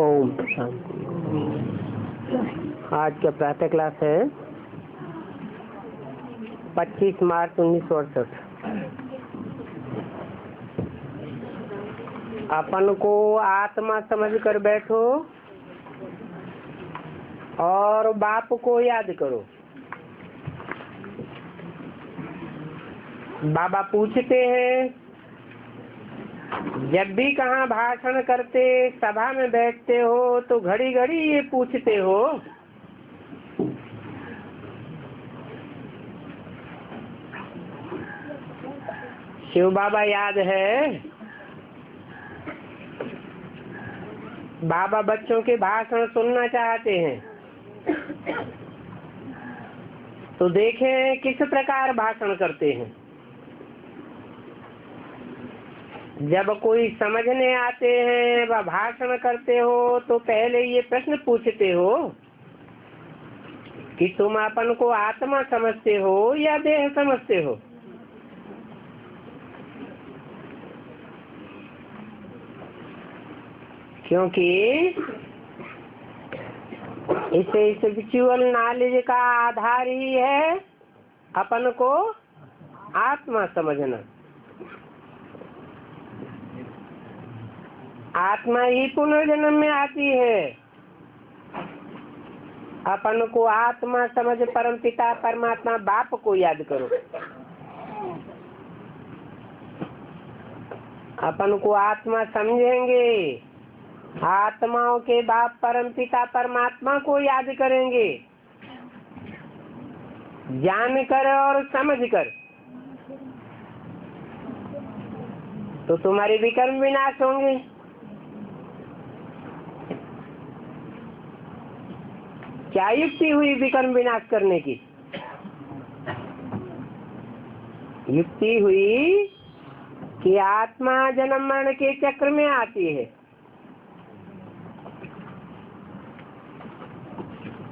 ओम शांति। आज का प्रातः क्लास है 25 मार्च 1968। अपन को आत्मा समझ कर बैठो और बाप को याद करो। बाबा पूछते हैं, जब भी कहाँ भाषण करते सभा में बैठते हो तो घड़ी घड़ी ये पूछते हो, शिव बाबा याद है? बाबा बच्चों के भाषण सुनना चाहते हैं तो देखें किस प्रकार भाषण करते हैं। जब कोई समझने आते हैं व भाषण करते हो तो पहले ये प्रश्न पूछते हो कि तुम अपन को आत्मा समझते हो या देह समझते हो। क्योंकि इसे स्पिरिचुअल नॉलेज का आधार ही है अपन को आत्मा समझना। आत्मा ही पुनर्जन्म में आती है। अपन को आत्मा समझ परम पिता परमात्मा बाप को याद करो। अपन को आत्मा समझेंगे, आत्माओं के बाप परम पिता परमात्मा को याद करेंगे, जान कर और समझ कर, तो तुम्हारे विकर्म विनाश होंगे। क्या युक्ति हुई विकर्म विनाश करने की? युक्ति हुई कि आत्मा जन्म मरण के चक्र में आती है,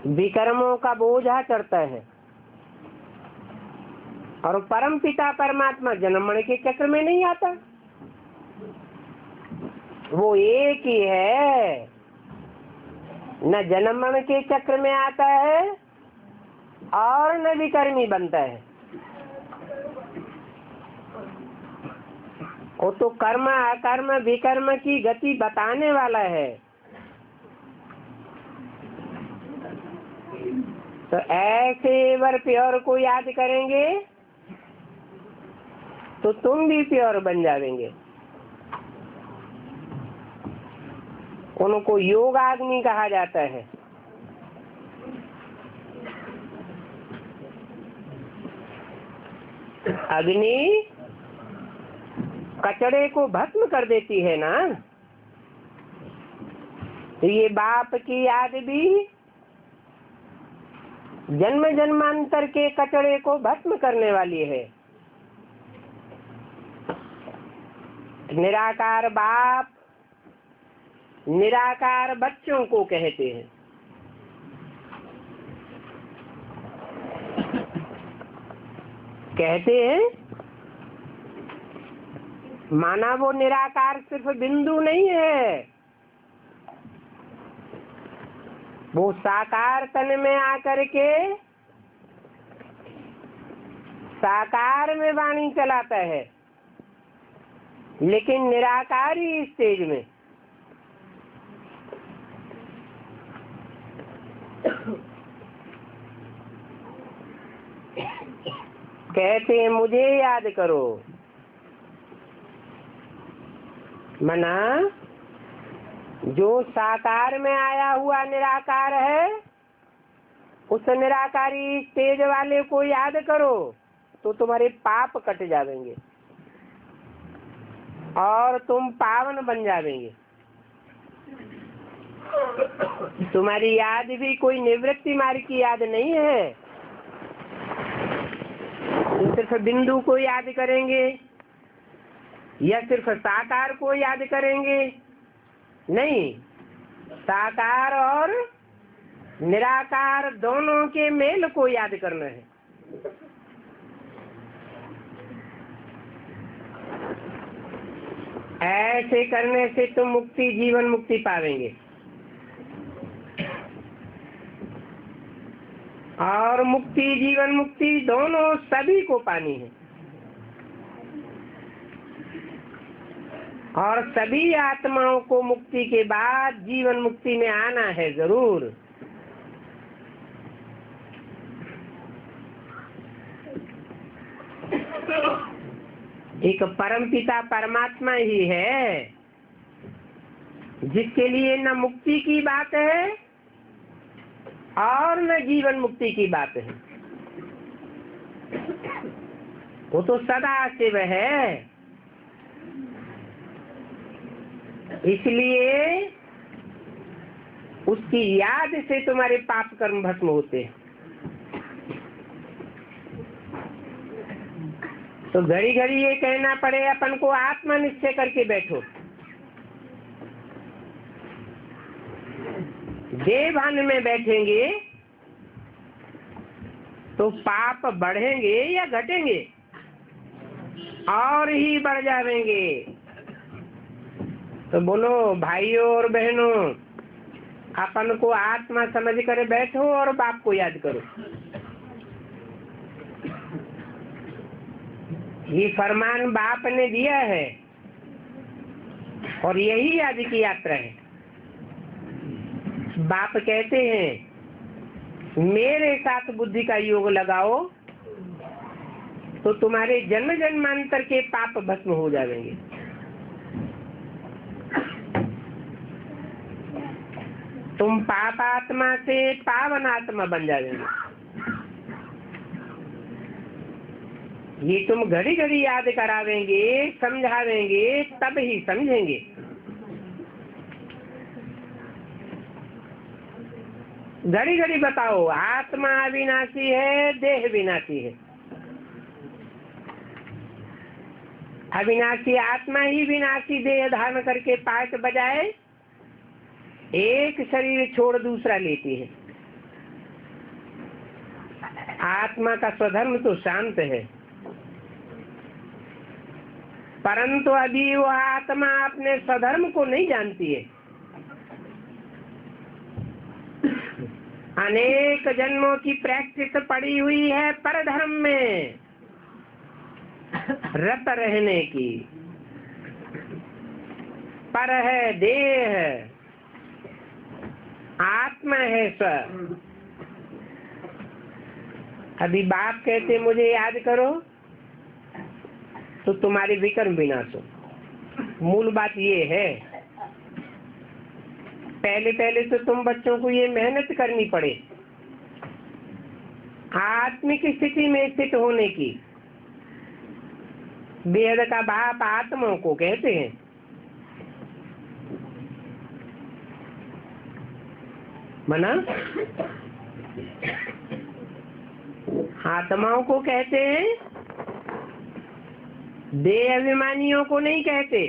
विकर्मों का बोझा चढ़ता है, और परम पिता परमात्मा जन्म मरण के चक्र में नहीं आता। वो एक ही है, न जन्म मरण के चक्र में आता है और न विकर्मी बनता है। वो तो कर्म अकर्म विकर्म की गति बताने वाला है। तो ऐसे वर प्योर को याद करेंगे तो तुम भी प्योर बन जाएंगे। उनको योगाग्नि कहा जाता है। अग्नि कचड़े को भस्म कर देती है ना, तो ये बाप की याद भी जन्म जन्मांतर के कचड़े को भस्म करने वाली है। निराकार बाप निराकार बच्चों को कहते हैं। कहते हैं माना वो निराकार सिर्फ बिंदु नहीं है, वो साकार तन में आकर के साकार में वाणी चलाता है, लेकिन निराकारी स्टेज में। कहते हैं मुझे याद करो, मना जो साकार में आया हुआ निराकार है, उस निराकारी स्टेज वाले को याद करो तो तुम्हारे पाप कट जाएंगे और तुम पावन बन जाएंगे। तुम्हारी याद भी कोई निवृत्ति मार्ग की याद नहीं है, तुम सिर्फ बिंदु को याद करेंगे या सिर्फ साकार को याद करेंगे? नहीं, साकार और निराकार दोनों के मेल को याद करना है। ऐसे करने से तुम मुक्ति जीवन मुक्ति पावेंगे। और मुक्ति जीवन मुक्ति दोनों सभी को पानी है, और सभी आत्माओं को मुक्ति के बाद जीवन मुक्ति में आना है जरूर। एक परमपिता परमात्मा ही है जिसके लिए न मुक्ति की बात है और न जीवन मुक्ति की बात है। वो तो सदा शिव है। इसलिए उसकी याद से तुम्हारे पाप कर्म भस्म होते हैं। तो घड़ी घड़ी ये कहना पड़े अपन को आत्मा निश्चय करके बैठो। देवभान में बैठेंगे तो पाप बढ़ेंगे या घटेंगे? और ही बढ़ जाएंगे। तो बोलो भाइयों और बहनों, अपन को आत्मा समझ कर बैठो और बाप को याद करो। ये फरमान बाप ने दिया है और यही आज की यात्रा है। बाप कहते हैं मेरे साथ बुद्धि का योग लगाओ तो तुम्हारे जन्म जन्मांतर के पाप भस्म हो जाएंगे। तुम पाप आत्मा से पावन आत्मा बन जाएंगे। ये तुम घड़ी घड़ी याद करावेंगे, समझावेंगे, तब ही समझेंगे। घड़ी घड़ी बताओ आत्मा अविनाशी है, देह विनाशी है। अविनाशी आत्मा ही विनाशी देह धारण करके पाठ बजाए एक शरीर छोड़ दूसरा लेती है। आत्मा का स्वधर्म तो शांत है, परंतु अभी वह आत्मा अपने स्वधर्म को नहीं जानती है। अनेक जन्मों की प्रैक्टिस पड़ी हुई है परधर्म में रत रहने की। पर है देह, आत्मा है स्व। अभी बाप कहते मुझे याद करो तो तुम्हारे विकर्म विनाश हो। मूल बात ये है, पहले पहले तो तुम बच्चों को ये मेहनत करनी पड़े आत्मिक स्थिति में स्थित होने की। वेद का बाप आत्माओं को कहते हैं। मना आत्माओं को कहते हैं, देह अभिमानियों को नहीं कहते।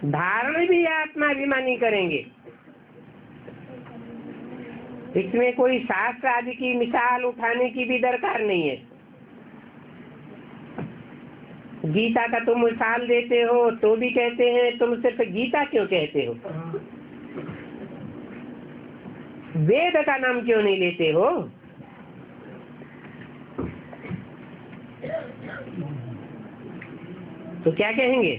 धारण भी आत्मा अभिमानी करेंगे। इसमें कोई शास्त्र आदि की मिसाल उठाने की भी दरकार नहीं है। गीता का तुम मिसाल देते हो तो भी कहते हैं तुम सिर्फ गीता क्यों कहते हो, वेद का नाम क्यों नहीं लेते हो? तो क्या कहेंगे?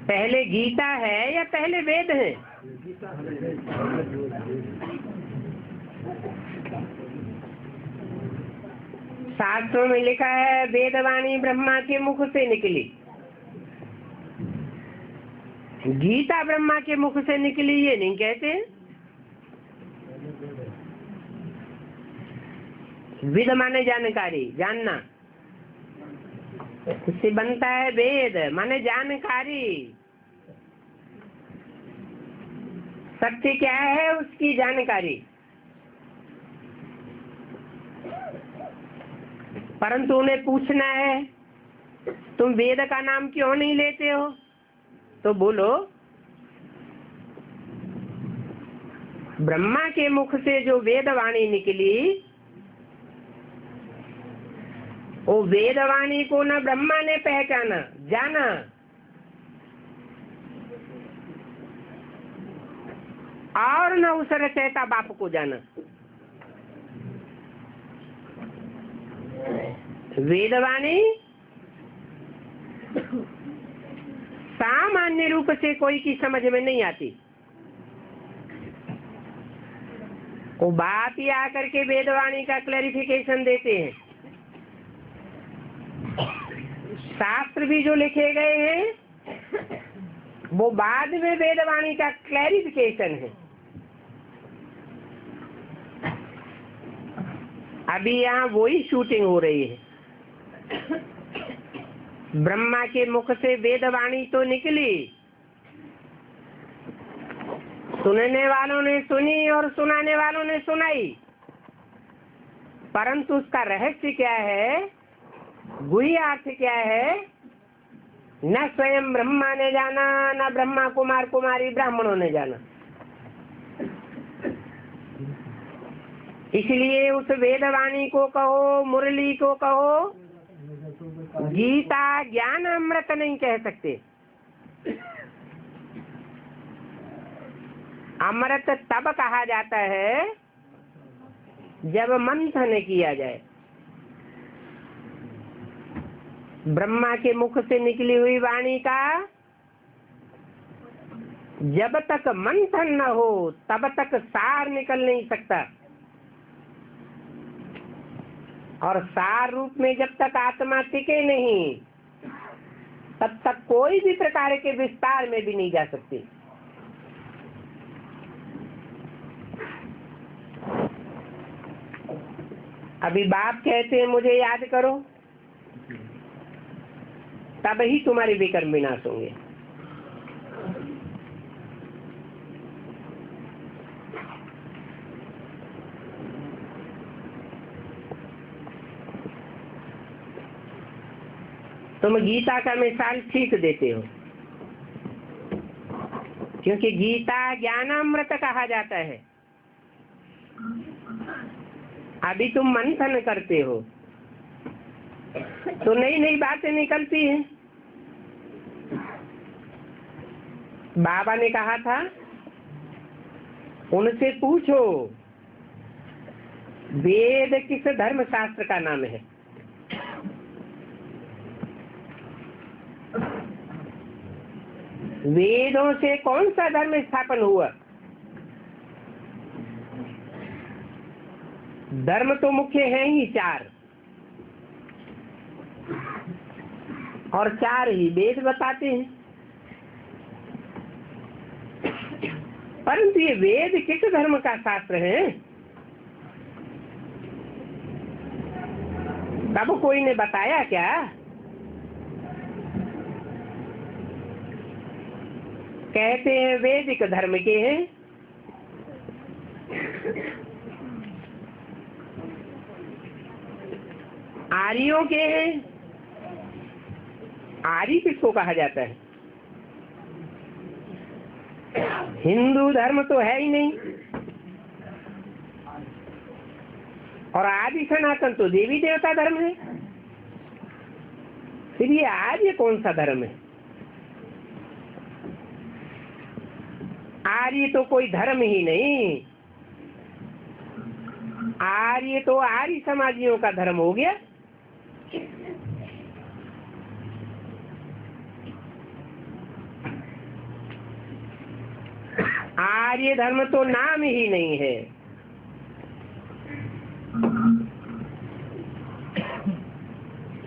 पहले गीता है या पहले वेद है? शास्त्रों में लिखा है वेदवाणी ब्रह्मा के मुख से निकली। गीता ब्रह्मा के मुख से निकली ये नहीं कहते। विद माने जानकारी, जानना, उससे बनता है वेद माने जानकारी। सत्य क्या है उसकी जानकारी। परंतु उन्हें पूछना है तुम वेद का नाम क्यों नहीं लेते हो? तो बोलो ब्रह्मा के मुख से जो वेदवाणी निकली वो वेदवाणी को न ब्रह्मा ने पहचाना जाना, और न उस रचयिता बाप को जाना। वेदवाणी सामान्य रूप से कोई की समझ में नहीं आती। वो बाप ही आकर के वेदवाणी का क्लैरिफिकेशन देते हैं। शास्त्र भी जो लिखे गए हैं वो बाद में वेदवाणी का क्लैरिफिकेशन है। अभी यहाँ वही शूटिंग हो रही है। ब्रह्मा के मुख से वेदवाणी तो निकली, सुनने वालों ने सुनी और सुनाने वालों ने सुनाई, परंतु उसका रहस्य क्या है, गुह्य अर्थ क्या है, न स्वयं ब्रह्मा ने जाना, न ब्रह्मा कुमार कुमारी ब्राह्मणों ने जाना। इसलिए उस वेदवाणी को कहो, मुरली को कहो, गीता ज्ञान अमृत नहीं कह सकते। अमृत तब कहा जाता है जब मंथन किया जाए। ब्रह्मा के मुख से निकली हुई वाणी का जब तक मंथन न हो तब तक सार निकल नहीं सकता, और सार रूप में जब तक आत्मा टिके नहीं तब तक कोई भी प्रकार के विस्तार में भी नहीं जा सकती। अभी बाप कहते हैं मुझे याद करो, तब ही तुम्हारे विकर्म विनाश होंगे। तुम गीता का मिसाल ठीक देते हो, क्योंकि गीता ज्ञानामृत कहा जाता है। अभी तुम मंथन करते हो तो नई नई बातें निकलती हैं। बाबा ने कहा था उनसे पूछो वेद किस धर्म शास्त्र का नाम है। वेदों से कौन सा धर्म स्थापन हुआ? धर्म तो मुख्य है ही चार, और चार ही वेद बताते हैं। परंतु ये वेद किस धर्म का शास्त्र है? तब कोई ने बताया क्या? कहते हैं वैदिक धर्म के हैं। आर्यों के हैं। आर्य किसको कहा जाता है? हिंदू धर्म तो है ही नहीं, और आदि सनातन तो देवी देवता धर्म है। फिर ये आर्य कौन सा धर्म है? आर्य तो कोई धर्म ही नहीं, आर्य तो आर्य समाजियों का धर्म हो गया। आर्य धर्म तो नाम ही नहीं है।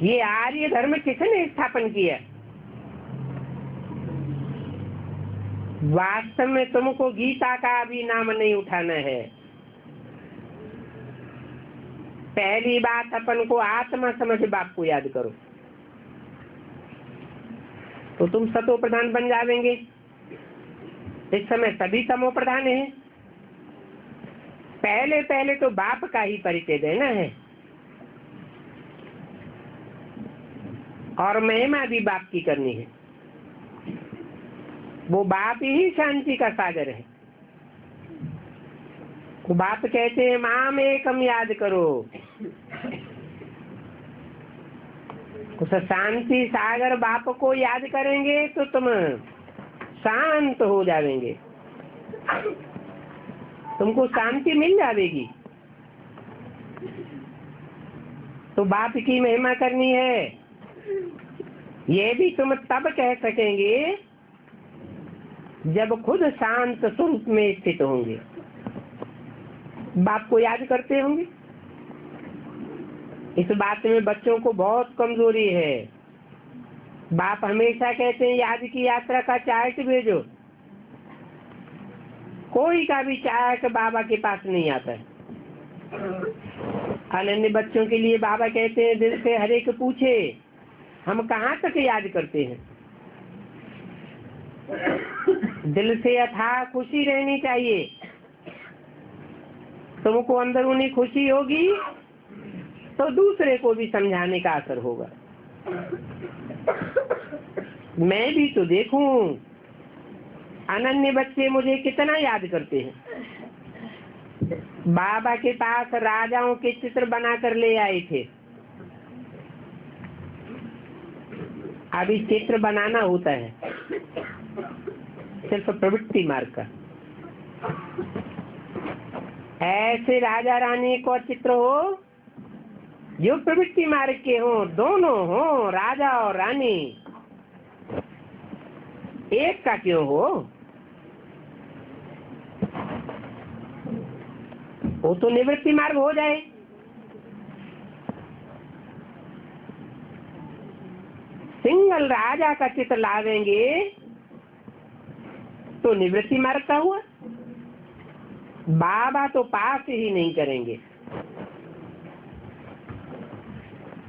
ये आर्य धर्म किसने स्थापन किया? वास्तव में तुमको गीता का भी नाम नहीं उठाना है। पहली बात अपन को आत्मा समझ बाप को याद करो, तो तुम सतो प्रधान बन जावेंगे। इस समय सभी तमो प्रधान है। पहले पहले तो बाप का ही परिचय देना है, और महिमा भी बाप की करनी है। वो बाप ही शांति का सागर है। वो बाप कहते हैं माम एकम याद करो। उस शांति सागर बाप को याद करेंगे तो तुम शांत हो जाएंगे, तुमको शांति मिल जाएगी। तो बाप की महिमा करनी है। ये भी तुम तब कह सकेंगे जब खुद शांत स्वरूप में स्थित होंगे, बाप को याद करते होंगे। इस बात में बच्चों को बहुत कमजोरी है। बाप हमेशा कहते हैं याद की यात्रा का चार्ट भेजो। कोई का भी चार्ट बाबा के पास नहीं आता है। अनन्य बच्चों के लिए बाबा कहते हैं दिल से हर एक पूछे, हम कहाँ तक याद करते हैं। दिल से अथाह खुशी रहनी चाहिए। तुमको अंदरूनी खुशी होगी तो दूसरे को भी समझाने का असर होगा। मैं भी तो देखूं अनन्य बच्चे मुझे कितना याद करते हैं। बाबा के पास राजाओं के चित्र बनाकर ले आए थे। अभी चित्र बनाना होता है सिर्फ प्रवृत्ति मार्ग का। ऐसे राजा रानी को चित्र हो जो प्रवृत्ति मार्ग के हो, दोनों हो, राजा और रानी एक का क्यों हो। वो तो निवृत्ति मार्ग हो जाए। सिंगल राजा का चित्र लावेंगे तो निवृत्ति मार्ग का हुआ। बाबा तो पास ही नहीं करेंगे।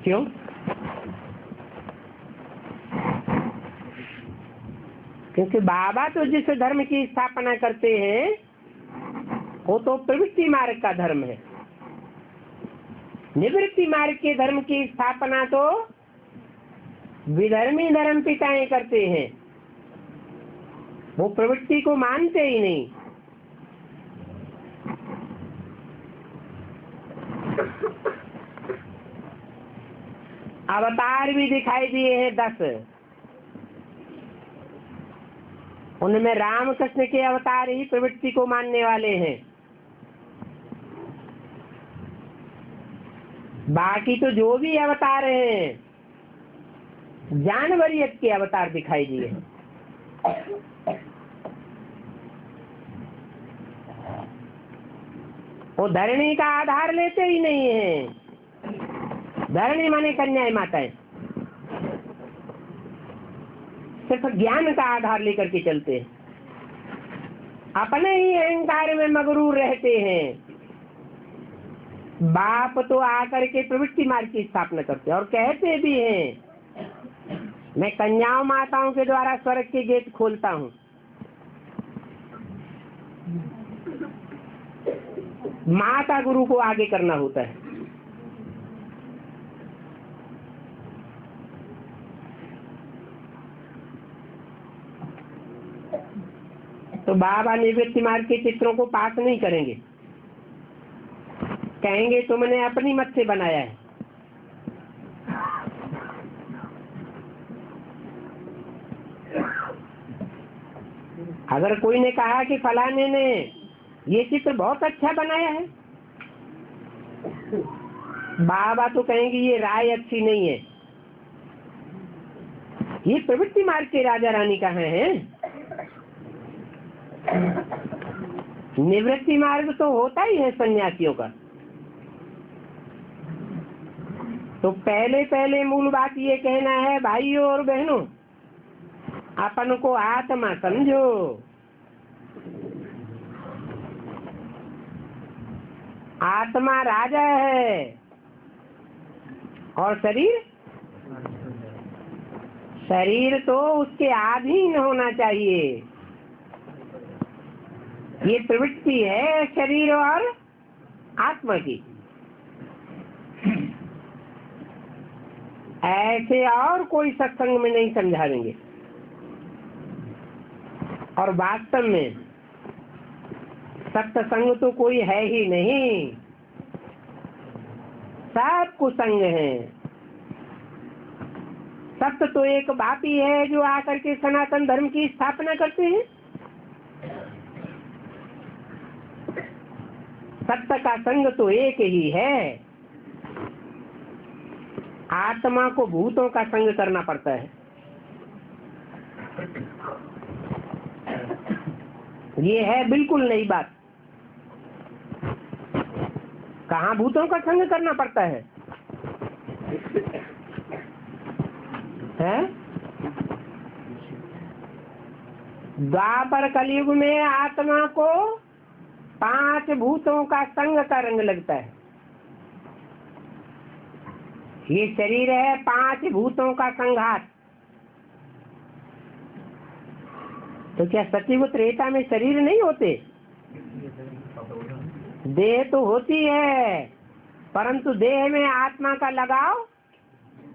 क्यों? क्योंकि बाबा तो जिस धर्म की स्थापना करते हैं वो तो प्रवृत्ति मार्ग का धर्म है। निवृत्ति मार्ग के धर्म की स्थापना तो विधर्मी धर्म पिताएं करते हैं। वो प्रवृत्ति को मानते ही नहीं। अवतार भी दिखाई दिए हैं 10। उनमें रामकृष्ण के अवतार ही प्रवृत्ति को मानने वाले हैं। बाकी तो जो भी अवतार हैं जानवरियत के अवतार दिखाई दिए। वो धरणी का आधार लेते ही नहीं है। धरणी माने कन्याएं माताएं, सिर्फ ज्ञान का आधार लेकर के चलते हैं। अपने ही अहंकार में मगरूर रहते हैं। बाप तो आकर के प्रवृत्ति मार्ग की स्थापना करते हैं और कहते भी हैं मैं कन्याओं माताओं के द्वारा स्वर्ग के गेट खोलता हूं। माता गुरु को आगे करना होता है। तो बाबा निवृत्ति मार्ग के चित्रों को पास नहीं करेंगे। कहेंगे तुमने अपनी मत से बनाया है। अगर कोई ने कहा कि फलाने ने ये चित्र बहुत अच्छा बनाया है, बाबा तो कहेंगे ये राय अच्छी नहीं है। ये प्रवृत्ति मार्ग के राजा रानी कहाँ हैं? निवृत्ति मार्ग तो होता ही है सन्यासियों का। तो पहले पहले मूल बात ये कहना है भाइयों और बहनों, अपन को आत्मा समझो। आत्मा राजा है और शरीर तो उसके अधीन होना चाहिए। ये प्रवृत्ति है शरीर और आत्मा की। ऐसे और कोई सत्संग में नहीं समझाएंगे। और वास्तव में सत्संग तो कोई है ही नहीं, सब कुसंग है। सत्य तो एक बाप ही है जो आकर के सनातन धर्म की स्थापना करते हैं। सत्य का संग तो एक ही है। आत्मा को भूतों का संग करना पड़ता है। ये है बिल्कुल नई बात। कहाँ भूतों का संग करना पड़ता है? द्वापर कलयुग में आत्मा को 5 भूतों का संग का रंग लगता है। ये शरीर है 5 भूतों का संघात। तो क्या सतयुग त्रेता में शरीर नहीं होते? देह तो होती है, परंतु देह में आत्मा का लगाव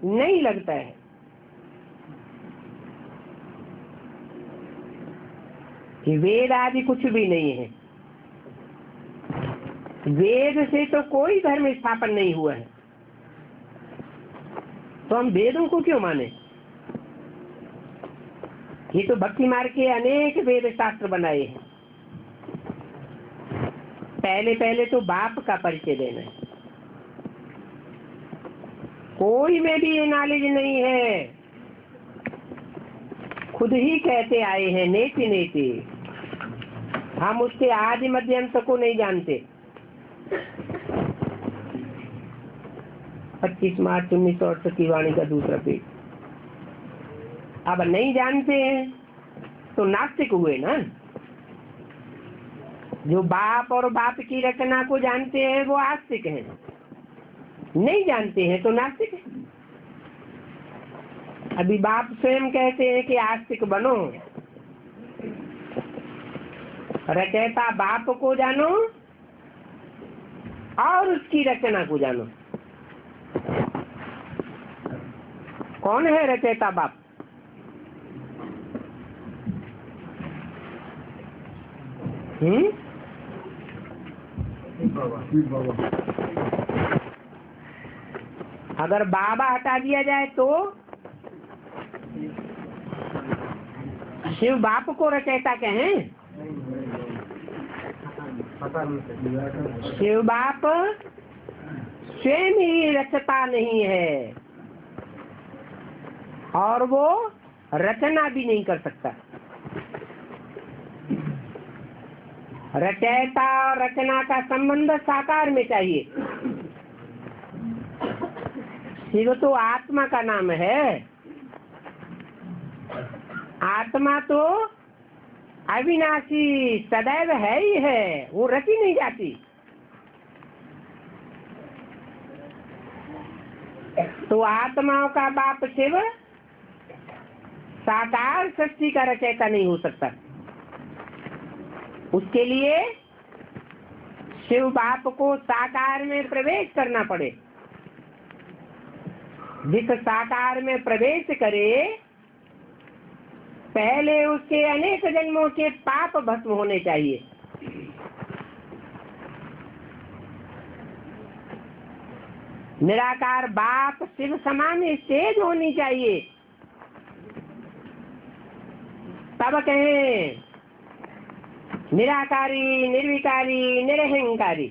नहीं लगता है। कि वेद आदि कुछ भी नहीं है। वेद से तो कोई धर्म स्थापन नहीं हुआ है, तो हम वेदों को क्यों माने? ये तो भक्ति मार्ग के अनेक वेद शास्त्र बनाए हैं। पहले तो बाप का परिचय देना है। कोई में भी ये नॉलेज नहीं है, खुद ही कहते आए हैं नेति नेति। हम उसके आदि मध्य अंत को नहीं जानते। 25 मार्च 1968 की वाणी का दूसरा पेज। अब नहीं जानते हैं तो नास्तिक हुए ना। जो बाप और बाप की रचना को जानते हैं वो आस्तिक हैं, नहीं जानते हैं तो नास्तिक है। अभी बाप स्वयं कहते हैं कि आस्तिक बनो, रचयिता बाप को जानो और उसकी रचना को जानो। कौन है रचयिता बाप? अगर बाबा हटा दिया जाए तो शिव बाप को रचयिता कहें? शिव बाप स्वयं ही रचता नहीं है और वो रचना भी नहीं कर सकता। रचयिता और रचना का संबंध साकार में चाहिए। शिव तो आत्मा का नाम है। आत्मा तो अविनाशी सदैव है ही है, वो रची नहीं जाती। तो आत्माओं का बाप शिव साकार सृष्टि का रचयिता नहीं हो सकता। उसके लिए शिव बाप को साकार में प्रवेश करना पड़े। जिस साकार में प्रवेश करे पहले उसके अनेक जन्मों के पाप भस्म होने चाहिए। निराकार बाप शिव समान स्टेज होनी चाहिए, तब कहें निराकारी, निर्विकारी, निरहंकारी।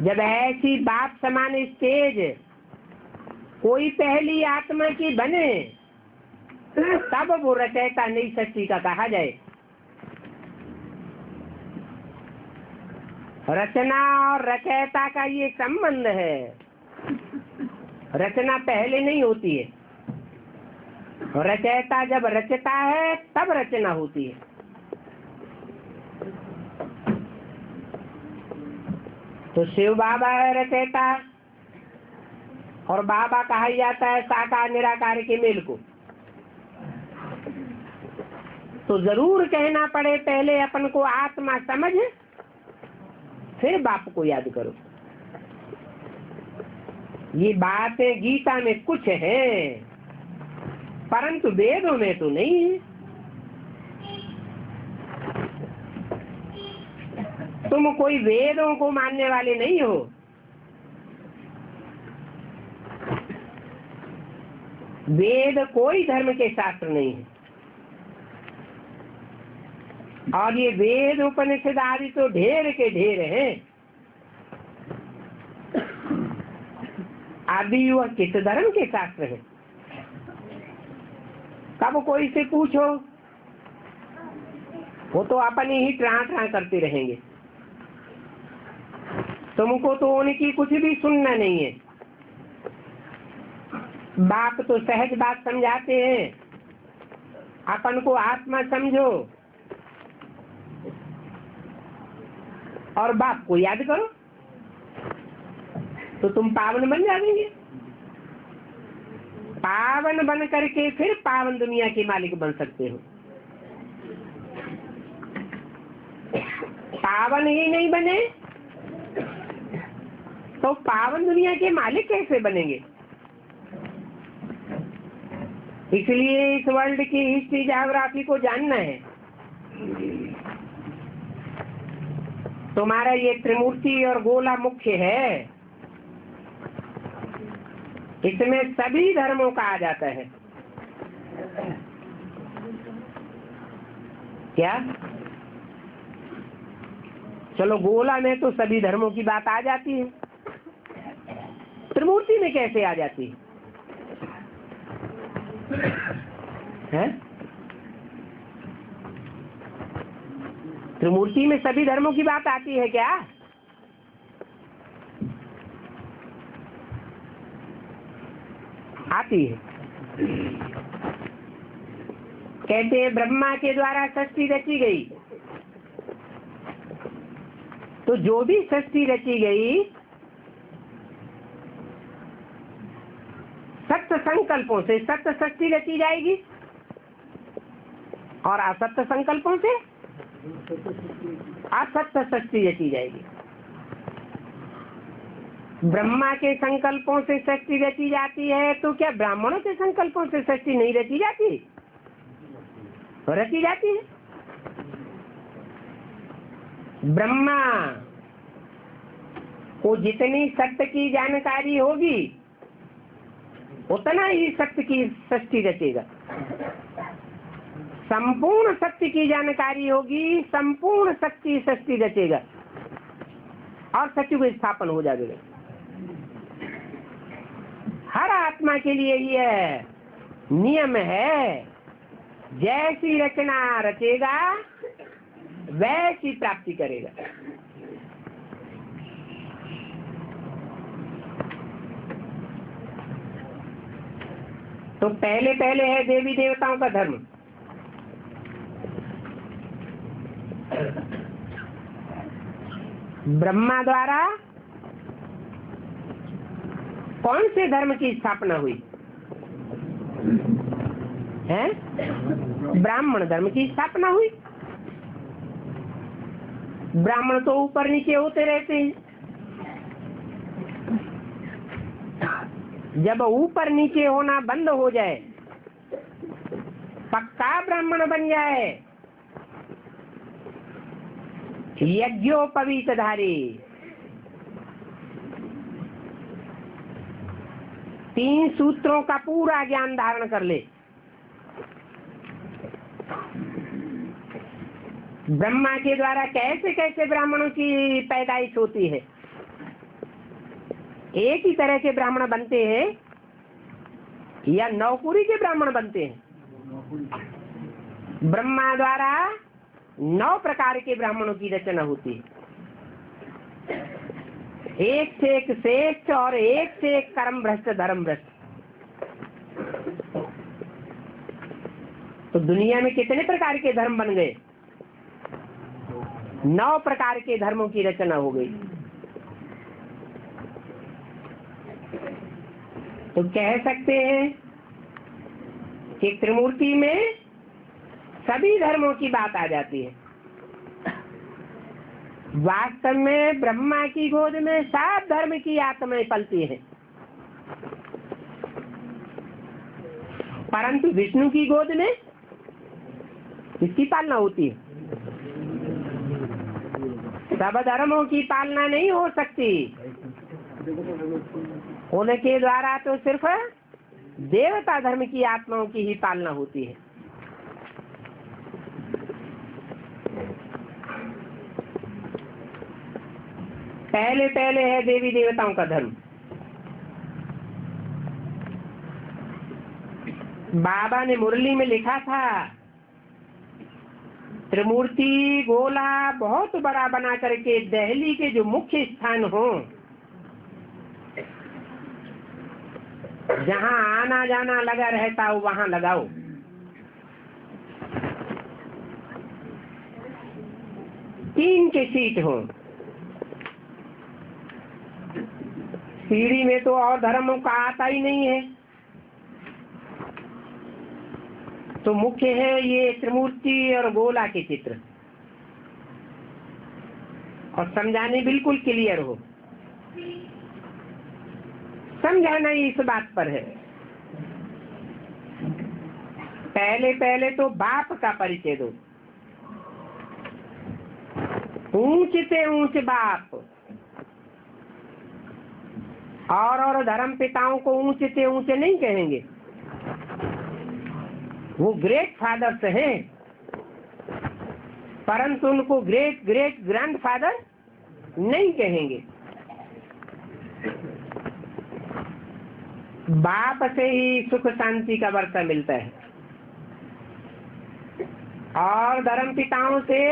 जब ऐसी बाप समान स्टेज कोई पहली आत्मा की बने तब वो रचयिता नई सृष्टि का कहा जाए। रचना और रचयिता का ये संबंध है। रचना पहले नहीं होती है, रचयिता जब रचता है तब रचना होती है। तो शिव बाबा है रचयिता और बाबा कहा जाता है साकार निराकार के मेल को। तो जरूर कहना पड़े पहले अपन को आत्मा समझ, फिर बाप को याद करो। ये बातें गीता में कुछ है परंतु वेदों में तो नहीं है। तुम कोई वेदों को मानने वाले नहीं हो। वेद कोई धर्म के शास्त्र नहीं है और ये वेद उपनिषद आदि तो ढेर के ढेर हैं। आदि वह किस धर्म के शास्त्र है? कब कोई से पूछो वो तो अपनी ही ट्रां करते रहेंगे। तुमको तो उनकी कुछ भी सुनना नहीं है। बाप तो सहज बात समझाते हैं, अपन को आत्मा समझो। और बाप को याद करो तो तुम पावन बन जाएंगे। पावन बन करके फिर पावन दुनिया के मालिक बन सकते हो। पावन ही नहीं बने तो पावन दुनिया के मालिक कैसे बनेंगे? इसलिए इस वर्ल्ड की हिस्ट्री ज्योग्राफी को जानना है। तुम्हारा ये त्रिमूर्ति और गोला मुख्य है, इसमें सभी धर्मों का आ जाता है। क्या? चलो गोला में तो सभी धर्मों की बात आ जाती है, त्रिमूर्ति में कैसे आ जाती है? त्रिमूर्ति में सभी धर्मों की बात आती है क्या? आती है। कहते हैं ब्रह्मा के द्वारा सृष्टि रची गई, तो जो भी सृष्टि रची गई सत्य संकल्पों से सत्य सृष्टि रची जाएगी और असत्य संकल्पों से असत्य सृष्टि रची जाएगी। ब्रह्मा के संकल्पों से सृष्टि रची जाती है, तो क्या ब्राह्मणों के संकल्पों से सृष्टि नहीं रची जाती? रची जाती है। ब्रह्मा को जितनी सत्य की जानकारी होगी उतना ही सत्य की सृष्टि रचेगा। संपूर्ण सत्य की जानकारी होगी, संपूर्ण सत्य की सृष्टि रचेगा और सत्य को स्थापन हो जाएगा। हर आत्मा के लिए यह नियम है, जैसी रचना रचेगा वैसी प्राप्ति करेगा। तो पहले पहले है देवी देवताओं का धर्म। ब्रह्मा द्वारा कौन से धर्म की स्थापना हुई है? ब्राह्मण धर्म की स्थापना हुई। ब्राह्मण तो ऊपर नीचे होते रहते हैं। जब ऊपर नीचे होना बंद हो जाए, पक्का ब्राह्मण बन जाए, यज्ञोपवीतधारी, 3 सूत्रों का पूरा ज्ञान धारण कर ले, ब्रह्मा के द्वारा कैसे कैसे ब्राह्मणों की पैदाइश होती है। एक ही तरह के ब्राह्मण बनते हैं या नौकुरी के ब्राह्मण बनते हैं? ब्रह्मा द्वारा 9 प्रकार के ब्राह्मणों की रचना होती है, एक से एक श्रेष्ठ और एक से एक कर्म भ्रष्ट धर्म भ्रष्ट। तो दुनिया में कितने प्रकार के धर्म बन गए? 9 प्रकार के धर्मों की रचना हो गई। तो कह सकते हैं कि त्रिमूर्ति में सभी धर्मों की बात आ जाती है। वास्तव में ब्रह्मा की गोद में सब धर्म की आत्माएं पलती हैं, परंतु विष्णु की गोद में किसकी पालना होती है? सब धर्मों की पालना नहीं हो सकती। उनके द्वारा तो सिर्फ देवता धर्म की आत्माओं की ही पालना होती है। पहले पहले है देवी देवताओं का धर्म। बाबा ने मुरली में लिखा था, त्रिमूर्ति गोला बहुत बड़ा बना करके दिल्ली के जो मुख्य स्थान हो, जहां आना जाना लगा रहता हो वहां लगाओ। तीन के सीट हो, सीढ़ी में तो और धर्मों का आता ही नहीं है। तो मुख्य है ये त्रिमूर्ति और गोला के चित्र, और समझाने बिल्कुल क्लियर हो, समझाना ही इस बात पर है। पहले पहले तो बाप का परिचय दो, ऊंच से ऊंच बाप, और धर्म पिताओं को ऊंचे से ऊंचे नहीं कहेंगे, वो ग्रेट फादर्स हैं, परंतु उनको ग्रेट ग्रेट ग्रैंडफादर नहीं कहेंगे। बाप से ही सुख शांति का वर्षा मिलता है, और धर्म पिताओं से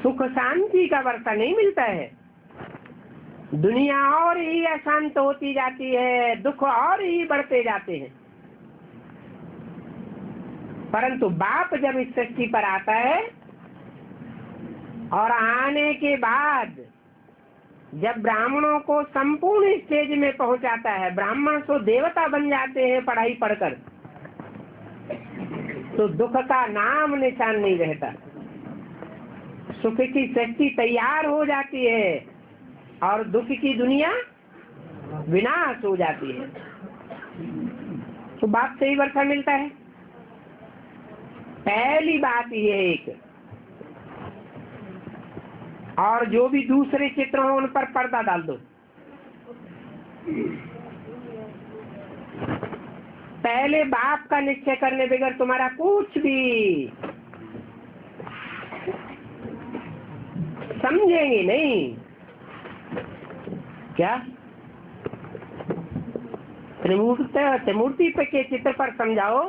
सुख शांति का वर्षा नहीं मिलता है। दुनिया और ही अशांत होती जाती है, दुख और ही बढ़ते जाते हैं। परंतु बाप जब इस सृष्टि पर आता है, और आने के बाद जब ब्राह्मणों को संपूर्ण स्टेज में पहुंचाता है, ब्राह्मण तो देवता बन जाते हैं पढ़ाई पढ़कर, तो दुख का नाम निशान नहीं रहता। सुख की सृष्टि तैयार हो जाती है, और दुख की दुनिया विनाश हो जाती है। तो बाप से ही वर्षा मिलता है। पहली बात ये एक, और जो भी दूसरे चित्र हो उन पर पर्दा डाल दो। पहले बाप का निश्चय करने बगैर तुम्हारा कुछ भी समझेंगे नहीं। क्या त्रिमूर्ति के चित्र पर समझाओ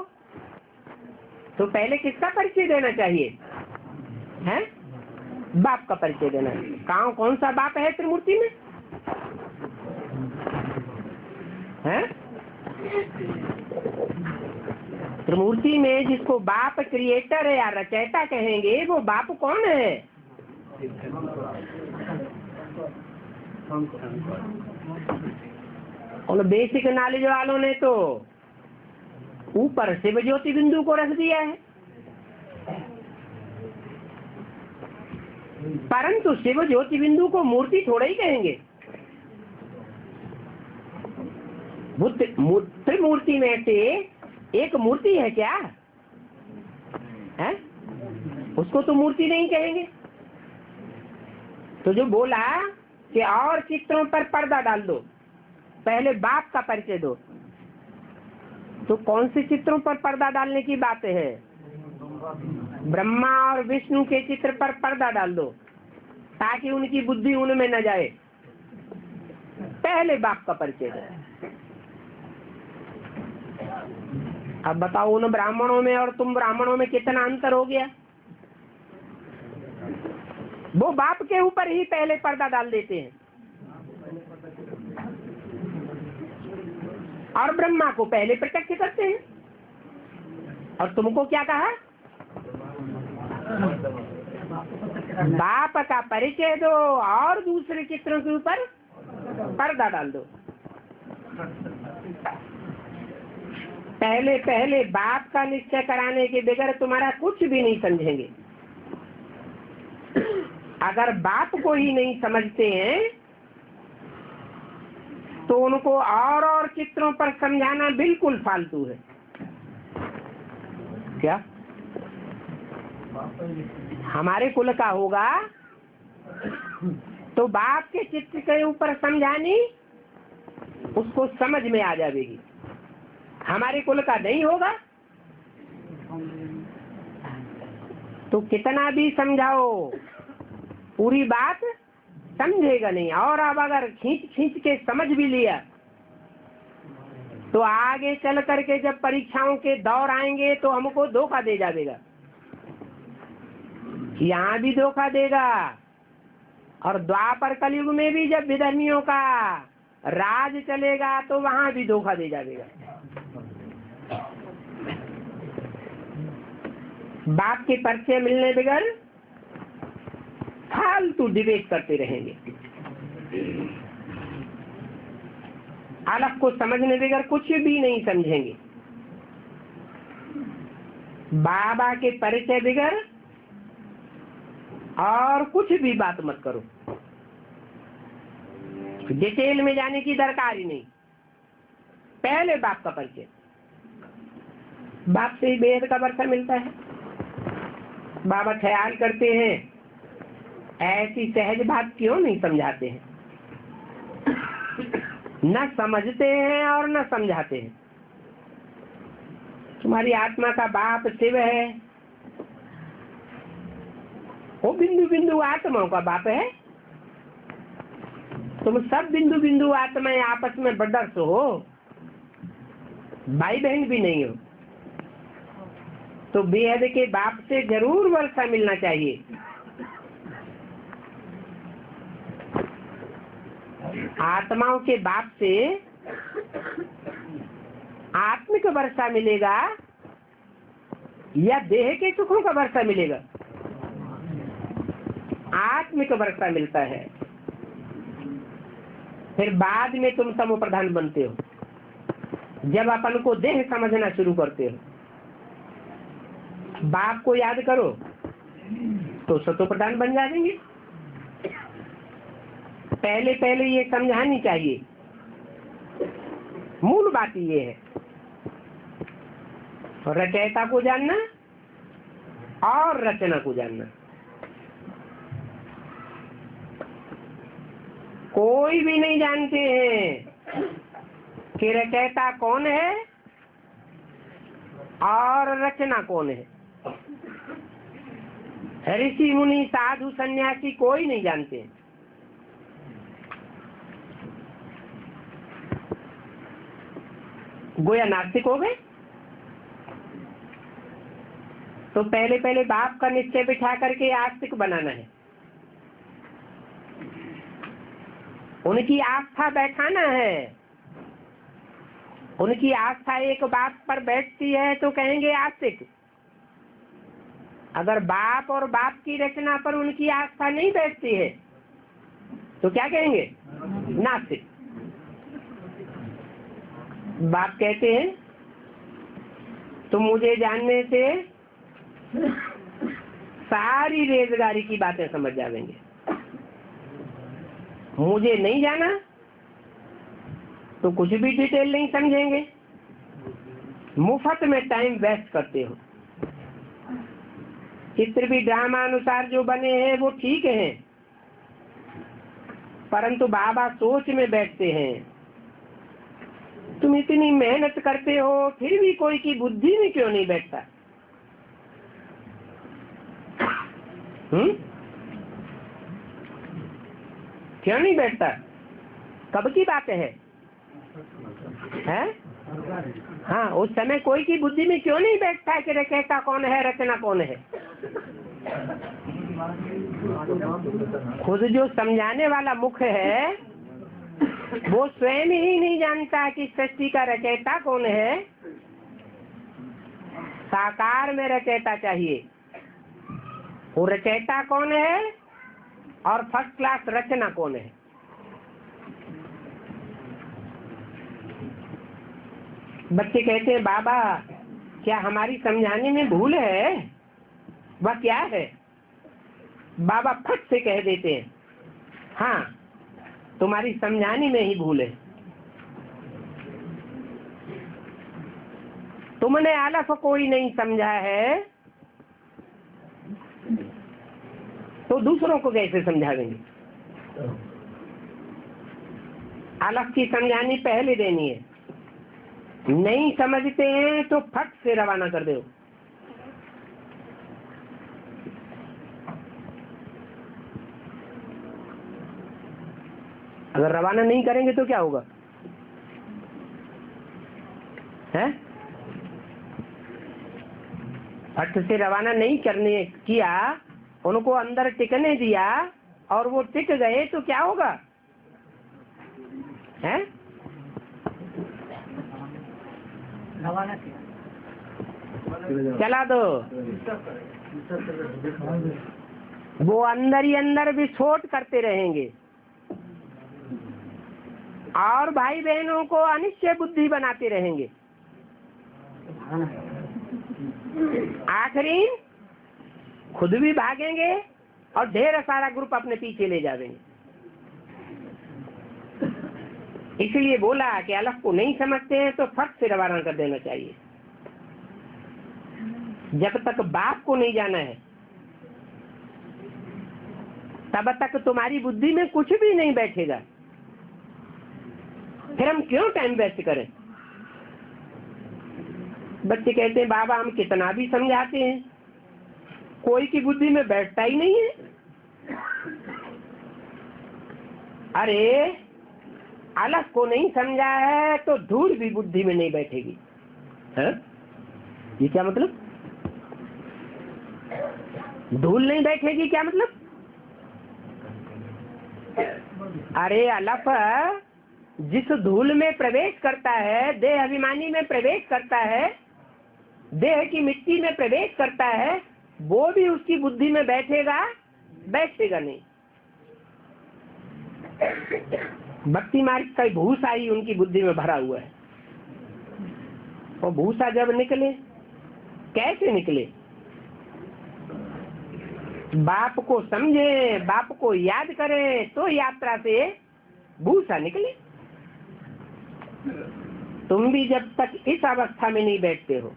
तो पहले किसका परिचय देना चाहिए? है बाप का परिचय देना। कौन सा बाप है त्रिमूर्ति में? है त्रिमूर्ति में जिसको बाप क्रिएटर है या रचयिता कहेंगे, वो बाप कौन है? और बेसिक नॉलेज वालों ने तो ऊपर शिव ज्योति बिंदु को रख दिया है, परंतु शिव ज्योति बिंदु को मूर्ति थोड़ा ही कहेंगे। त्रिमूर्ति में से एक मूर्ति है क्या है? उसको तो मूर्ति नहीं कहेंगे। तो जो बोला कि और चित्रों पर पर्दा डाल दो, पहले बाप का परिचय दो, तो कौन से चित्रों पर पर्दा डालने की बात है? ब्रह्मा और विष्णु के चित्र पर पर्दा डाल दो, ताकि उनकी बुद्धि उनमें न जाए। पहले बाप का परिचय दो। अब बताओ, उन ब्राह्मणों में और तुम ब्राह्मणों में कितना अंतर हो गया? वो बाप के ऊपर ही पहले पर्दा डाल देते हैं, और ब्रह्मा को पहले प्रत्यक्ष करते हैं। और तुमको क्या कहा? बाप का परिचय दो और दूसरे चित्रों के ऊपर पर्दा डाल दो। पहले बाप का निश्चय कराने के बगैर तुम्हारा कुछ भी नहीं समझेंगे। अगर बाप को ही नहीं समझते हैं तो उनको और चित्रों पर समझाना बिल्कुल फालतू है। क्या हमारे कुल का होगा तो बाप के चित्र के ऊपर समझानी उसको समझ में आ जाएगी। हमारे कुल का नहीं होगा तो कितना भी समझाओ पूरी बात समझेगा नहीं। और अब अगर खींच के समझ भी लिया तो आगे चल करके जब परीक्षाओं के दौर आएंगे तो हमको धोखा दे जाएगा। यहाँ भी धोखा देगा, और द्वापर कलयुग में भी जब विधर्मियों का राज चलेगा तो वहां भी धोखा दे जाएगा। बाप के परिचय मिलने बगैर फालतू डिबेट करते रहेंगे। अलग को समझने बगैर कुछ भी नहीं समझेंगे। बाबा के परिचय बगैर और कुछ भी बात मत करो, डिटेल में जाने की दरकार ही नहीं। पहले बाप का परिचय, बाप से ही बेहद का वर्षा मिलता है। बाबा ख्याल करते हैं ऐसी सहज बात क्यों नहीं समझाते हैं, न समझते हैं और न समझाते हैं। तुम्हारी आत्मा का बाप शिव है, वो बिंदु बिंदु आत्माओं का बाप है। तुम सब बिंदु बिंदु आत्माएं आपस में ब्रदर्स हो, भाई बहन भी नहीं हो, तो बेहद के बाप से जरूर वर्षा मिलना चाहिए। आत्माओं के बाप से आत्मिक वर्षा मिलेगा या देह के सुखों का वर्षा मिलेगा? आत्मिक वर्षा मिलता है। फिर बाद में तुम समूह प्रधान बनते हो, जब अपन को देह समझना शुरू करते हो। बाप को याद करो तो सतो प्रधान बन जाएंगे। पहले पहले ये समझानी चाहिए, मूल बात ये है। रचयिता को जानना और रचना को जानना। कोई भी नहीं जानते हैं कि रचयिता कौन है और रचना कौन है। ऋषि मुनि साधु सन्यासी कोई नहीं जानते। गोया नास्तिक हो गए। तो पहले पहले बाप का निश्चय बिठा करके आस्तिक बनाना है, उनकी आस्था बैठाना है। उनकी आस्था एक बात पर बैठती है तो कहेंगे आस्तिक। अगर बाप और बाप की रचना पर उनकी आस्था नहीं बैठती है तो क्या कहेंगे? नास्तिक। बाप कहते हैं तुम मुझे जानने से सारी रेजगारी की बातें समझ जाएंगे, मुझे नहीं जाना तो कुछ भी डिटेल नहीं समझेंगे। मुफ्त में टाइम वेस्ट करते हो। चित्र भी ड्रामा अनुसार जो बने हैं वो ठीक हैं, परंतु बाबा सोच में बैठते हैं। तुम इतनी मेहनत करते हो फिर भी कोई की बुद्धि में क्यों नहीं बैठता? क्यों नहीं बैठता? कब की बात है? हाँ, उस समय कोई की बुद्धि में क्यों नहीं बैठता कि रचयिता कौन है, रचना कौन है? खुद जो समझाने वाला मुख है वो स्वयं ही नहीं जानता कि सृष्टि का रचयिता कौन है। साकार में रचयिता चाहिए। वो रचयिता कौन है और फर्स्ट क्लास रचना कौन है? बच्चे कहते हैं बाबा क्या हमारी समझाने में भूल है? वह क्या है? बाबा फट से कह देते हैं हाँ, तुम्हारी समझाने में ही भूल है। तुमने अलफ कोई नहीं समझा है तो दूसरों को कैसे समझाएंगे? अलफ की समझानी पहले देनी है। नहीं समझते हैं तो फट से रवाना कर दो। अगर रवाना नहीं करेंगे तो क्या होगा? है फट से रवाना नहीं करने किया, उनको अंदर टिकने दिया और वो टिक गए तो क्या होगा? है चला दो। वो अंदर ही अंदर विस्फोट करते रहेंगे। और भाई बहनों को अनिश्चय बुद्धि बनाते रहेंगे। आखिरी खुद भी भागेंगे और ढेर सारा ग्रुप अपने पीछे ले जाएंगे। इसलिए बोला कि अलग को नहीं समझते हैं तो फट से रवाना कर देना चाहिए। जब तक बाप को नहीं जाना है तब तक तुम्हारी बुद्धि में कुछ भी नहीं बैठेगा। फिर हम क्यों टाइम वेस्ट करें? बच्चे कहते हैं बाबा हम कितना भी समझाते हैं, कोई की बुद्धि में बैठता ही नहीं है। अरे अलग को नहीं समझा है तो धूल भी बुद्धि में नहीं बैठेगी। है? ये क्या मतलब? धूल नहीं बैठेगी क्या मतलब? अरे अलग जिस धूल में प्रवेश करता है, देह अभिमानी में प्रवेश करता है, देह की मिट्टी में प्रवेश करता है, वो भी उसकी बुद्धि में बैठेगा? बैठेगा नहीं। भक्ति मार्ग का भूसा ही उनकी बुद्धि में भरा हुआ है। और भूसा जब निकले, कैसे निकले? बाप को समझे, बाप को याद करें तो यात्रा से भूसा निकले। तुम भी जब तक इस अवस्था में नहीं बैठते हो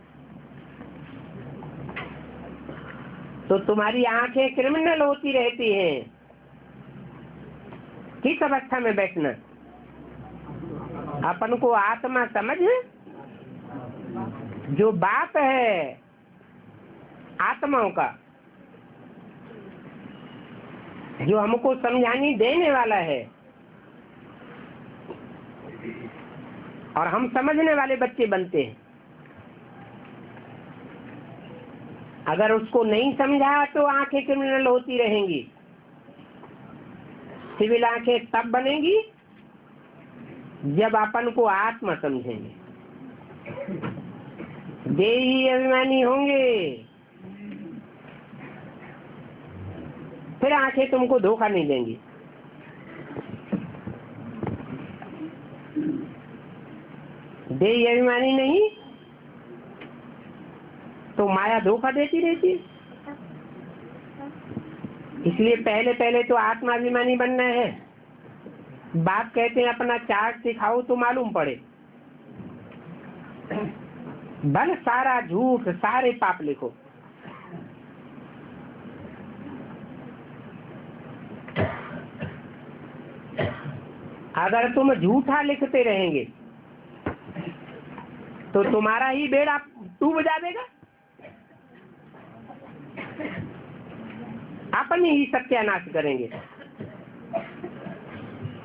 तो तुम्हारी आंखें क्रिमिनल होती रहती हैं। किस अवस्था में बैठना? अपन को आत्मा समझ, जो बाप है आत्माओं का, जो हमको समझानी देने वाला है, और हम समझने वाले बच्चे बनते हैं। अगर उसको नहीं समझा तो आंखें क्रिमिनल होती रहेंगी। सिविल आंखें तब बनेंगी जब अपन को आत्मा समझेंगे, देही अभिमानी होंगे, फिर आंखें तुमको धोखा नहीं देंगी। देही अभिमानी नहीं तो माया धोखा देती रहती है। इसलिए पहले पहले तो आत्माभिमानी बनना है। बाप कहते हैं अपना चार्ट दिखाओ तो मालूम पड़े। भले सारा झूठ, सारे पाप लिखो, अगर तुम झूठा लिखते रहेंगे तो तुम्हारा ही बेड़ा डूब जाएगा। अपनी ही सत्यानाश करेंगे।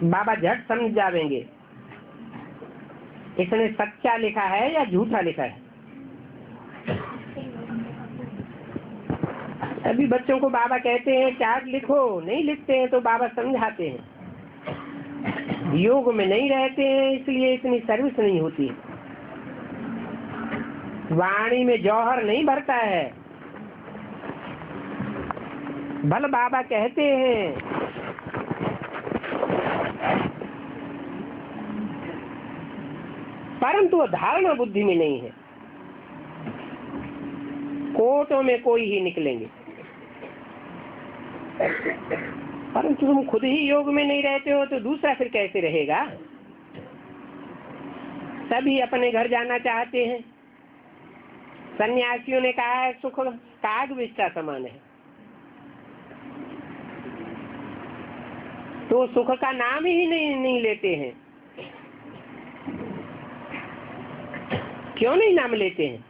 बाबा झट समझ जाएंगे इसने सच्चा लिखा है या झूठा लिखा है। अभी बच्चों को बाबा कहते हैं चार्ट लिखो, नहीं लिखते हैं तो बाबा समझाते हैं। योग में नहीं रहते हैं इसलिए इतनी सर्विस नहीं होती। वाणी में जौहर नहीं भरता है। भल बाबा कहते हैं परंतु धारणा बुद्धि में नहीं है। कोटों में कोई ही निकलेंगे, परंतु तुम खुद ही योग में नहीं रहते हो तो दूसरा फिर कैसे रहेगा? सभी अपने घर जाना चाहते हैं। सन्यासियों ने कहा है सुख काग विष का समान है, तो सुख का नाम ही नहीं लेते हैं। क्यों नहीं नाम लेते हैं?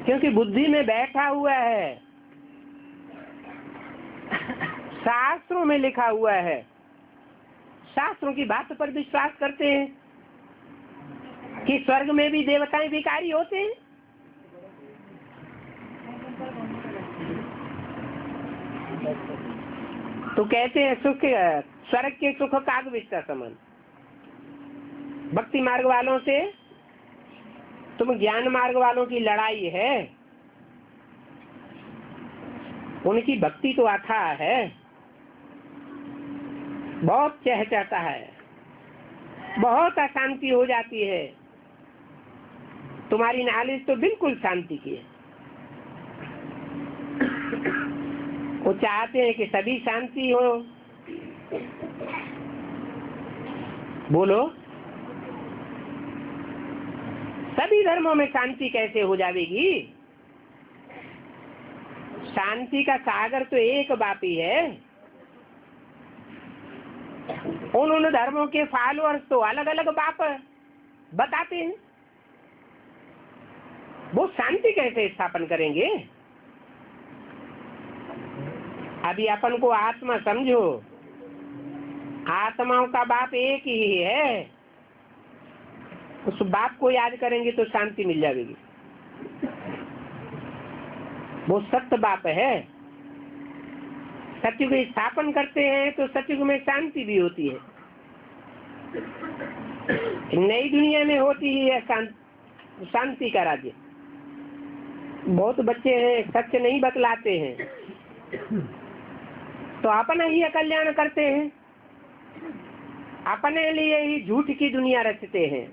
क्योंकि बुद्धि में बैठा हुआ है, शास्त्रों में लिखा हुआ है। शास्त्रों की बात पर विश्वास करते हैं कि स्वर्ग में भी देवताएं भिखारी होते हैं। तो कहते हैं सुख, स्वर्ग के सुख काग विष का समान। भक्ति मार्ग वालों से तुम ज्ञान मार्ग वालों की लड़ाई है। उनकी भक्ति तो अथाह है, बहुत चहचहाता है, बहुत अशांति हो जाती है। तुम्हारी नॉलेज तो बिल्कुल शांति की है। वो चाहते हैं कि सभी शांति हो। बोलो, सभी धर्मों में शांति कैसे हो जाएगी? शांति का सागर तो एक बाप ही है। उन धर्मों के फॉलोअर्स तो अलग अलग बाप बताते हैं। वो शांति कैसे स्थापन करेंगे? अभी अपन को आत्मा समझो, आत्माओं का बाप एक ही है। उस बाप को याद करेंगे तो शांति मिल जाएगी। वो सत्य बाप है। सत्युग स्थापन करते हैं तो सत्युग में शांति भी होती है। नई दुनिया में होती ही है शांति का राज्य। बहुत बच्चे हैं सत्य नहीं बतलाते हैं तो अपना ही कल्याण करते हैं, अपने लिए ही झूठ की दुनिया रचते हैं,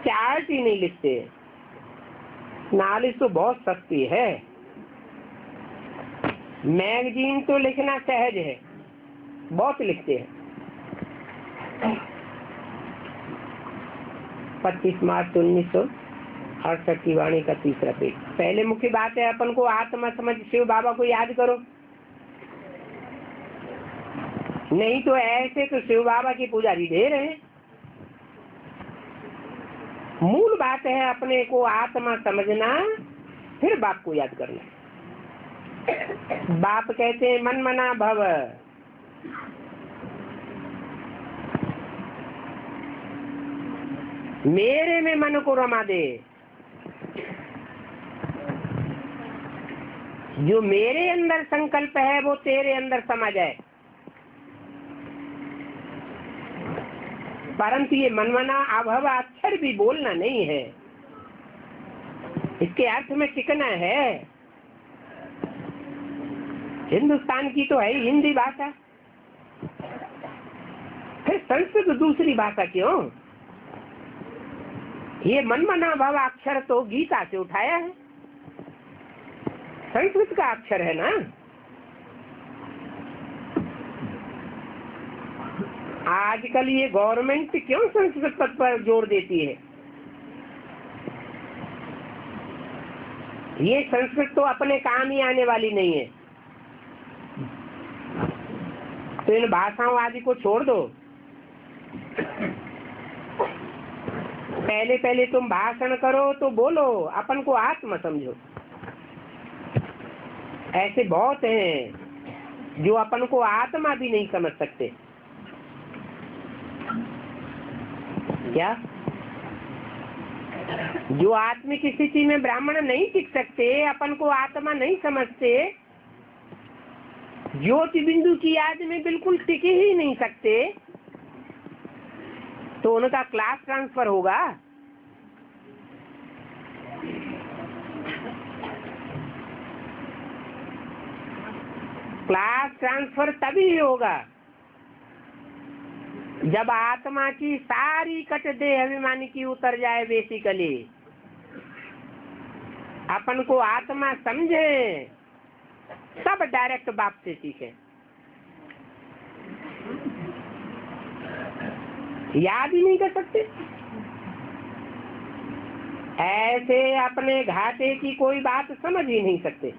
चार्ट ही नहीं लिखते। नॉलेज तो बहुत सस्ती है। मैगजीन तो लिखना सहज है, बहुत लिखते हैं। 25 मार्च 1968 की वाणी का 3रा पेज। पहले मुख्य बात है अपन को आत्मा समझ शिव बाबा को याद करो। नहीं तो ऐसे तो शिव बाबा की पुजारी दे रहे हैं। मूल बात है अपने को आत्मा समझना, फिर बाप को याद करना। बाप कहते हैं मन मना भव। मेरे में मन को रमा दे। जो मेरे अंदर संकल्प है वो तेरे अंदर समा जाए। परंतु ये मनमना अभव अक्षर भी बोलना नहीं है, इसके अर्थ में टिकना है। हिंदुस्तान की तो है हिंदी भाषा, फिर संस्कृत दूसरी भाषा क्यों? ये मनमना भव अक्षर तो गीता से उठाया है, संस्कृत का अक्षर है ना। आजकल ये गवर्नमेंट क्यों संस्कृत पद पर जोर देती है? ये संस्कृत तो अपने काम ही आने वाली नहीं है। तो इन भाषाओं आदि को छोड़ दो। पहले पहले तुम भाषण करो तो बोलो अपन को आत्मा समझो। ऐसे बहुत हैं जो अपन को आत्मा भी नहीं समझ सकते। क्या? जो आत्मिक स्थिति में ब्राह्मण नहीं टिक सकते, अपन को आत्मा नहीं समझते, ज्योति बिंदु की याद में बिल्कुल टिक ही नहीं सकते, तो उनका क्लास ट्रांसफर होगा। क्लास ट्रांसफर तभी होगा जब आत्मा की सारी कट देह अभिमानी की उतर जाए। बेसिकली अपन को आत्मा समझे, सब डायरेक्ट बाप से सीखे। याद ही नहीं कर सकते। ऐसे अपने घाटे की कोई बात समझ ही नहीं सकते।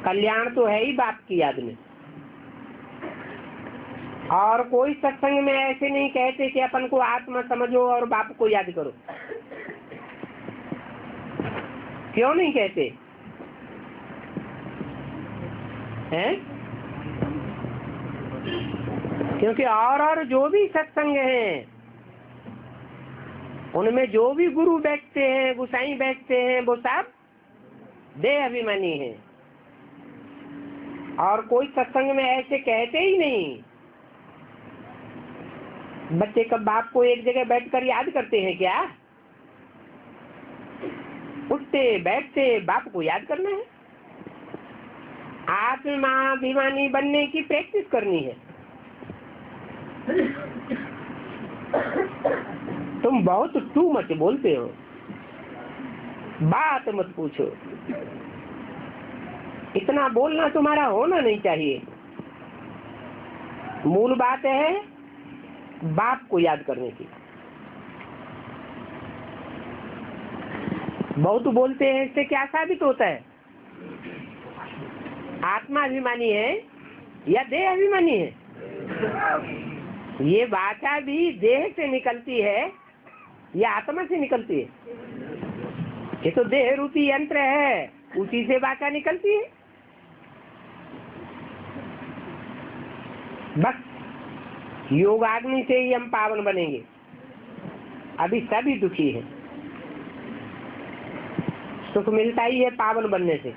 कल्याण तो है ही बाप की याद में। और कोई सत्संग में ऐसे नहीं कहते कि अपन को आत्मा समझो और बाप को याद करो। क्यों नहीं कहते हैं? क्योंकि और जो भी सत्संग हैं उनमें जो भी गुरु बैठते हैं, गुसाई बैठते हैं, वो सब देह अभिमानी हैं। और कोई सत्संग में ऐसे कहते ही नहीं। बच्चे कब बाप को एक जगह बैठकर याद करते हैं क्या? उठते बैठते बाप को याद करना है। आत्माभिमानी बनने की प्रैक्टिस करनी है। तुम बहुत टू मच बोलते हो, बात मत पूछो। इतना बोलना तुम्हारा होना नहीं चाहिए। मूल बात है बाप को याद करने की। बहुत बोलते हैं, इससे क्या साबित होता है? आत्माभिमानी है या देह अभिमानी है? ये वाचा भी देह से निकलती है या आत्मा से निकलती है? ये तो देह रूपी यंत्र है, उसी से वाचा निकलती है। बस योगाग्नि से ही हम पावन बनेंगे। अभी सभी दुखी है। सुख मिलता ही है पावन बनने से,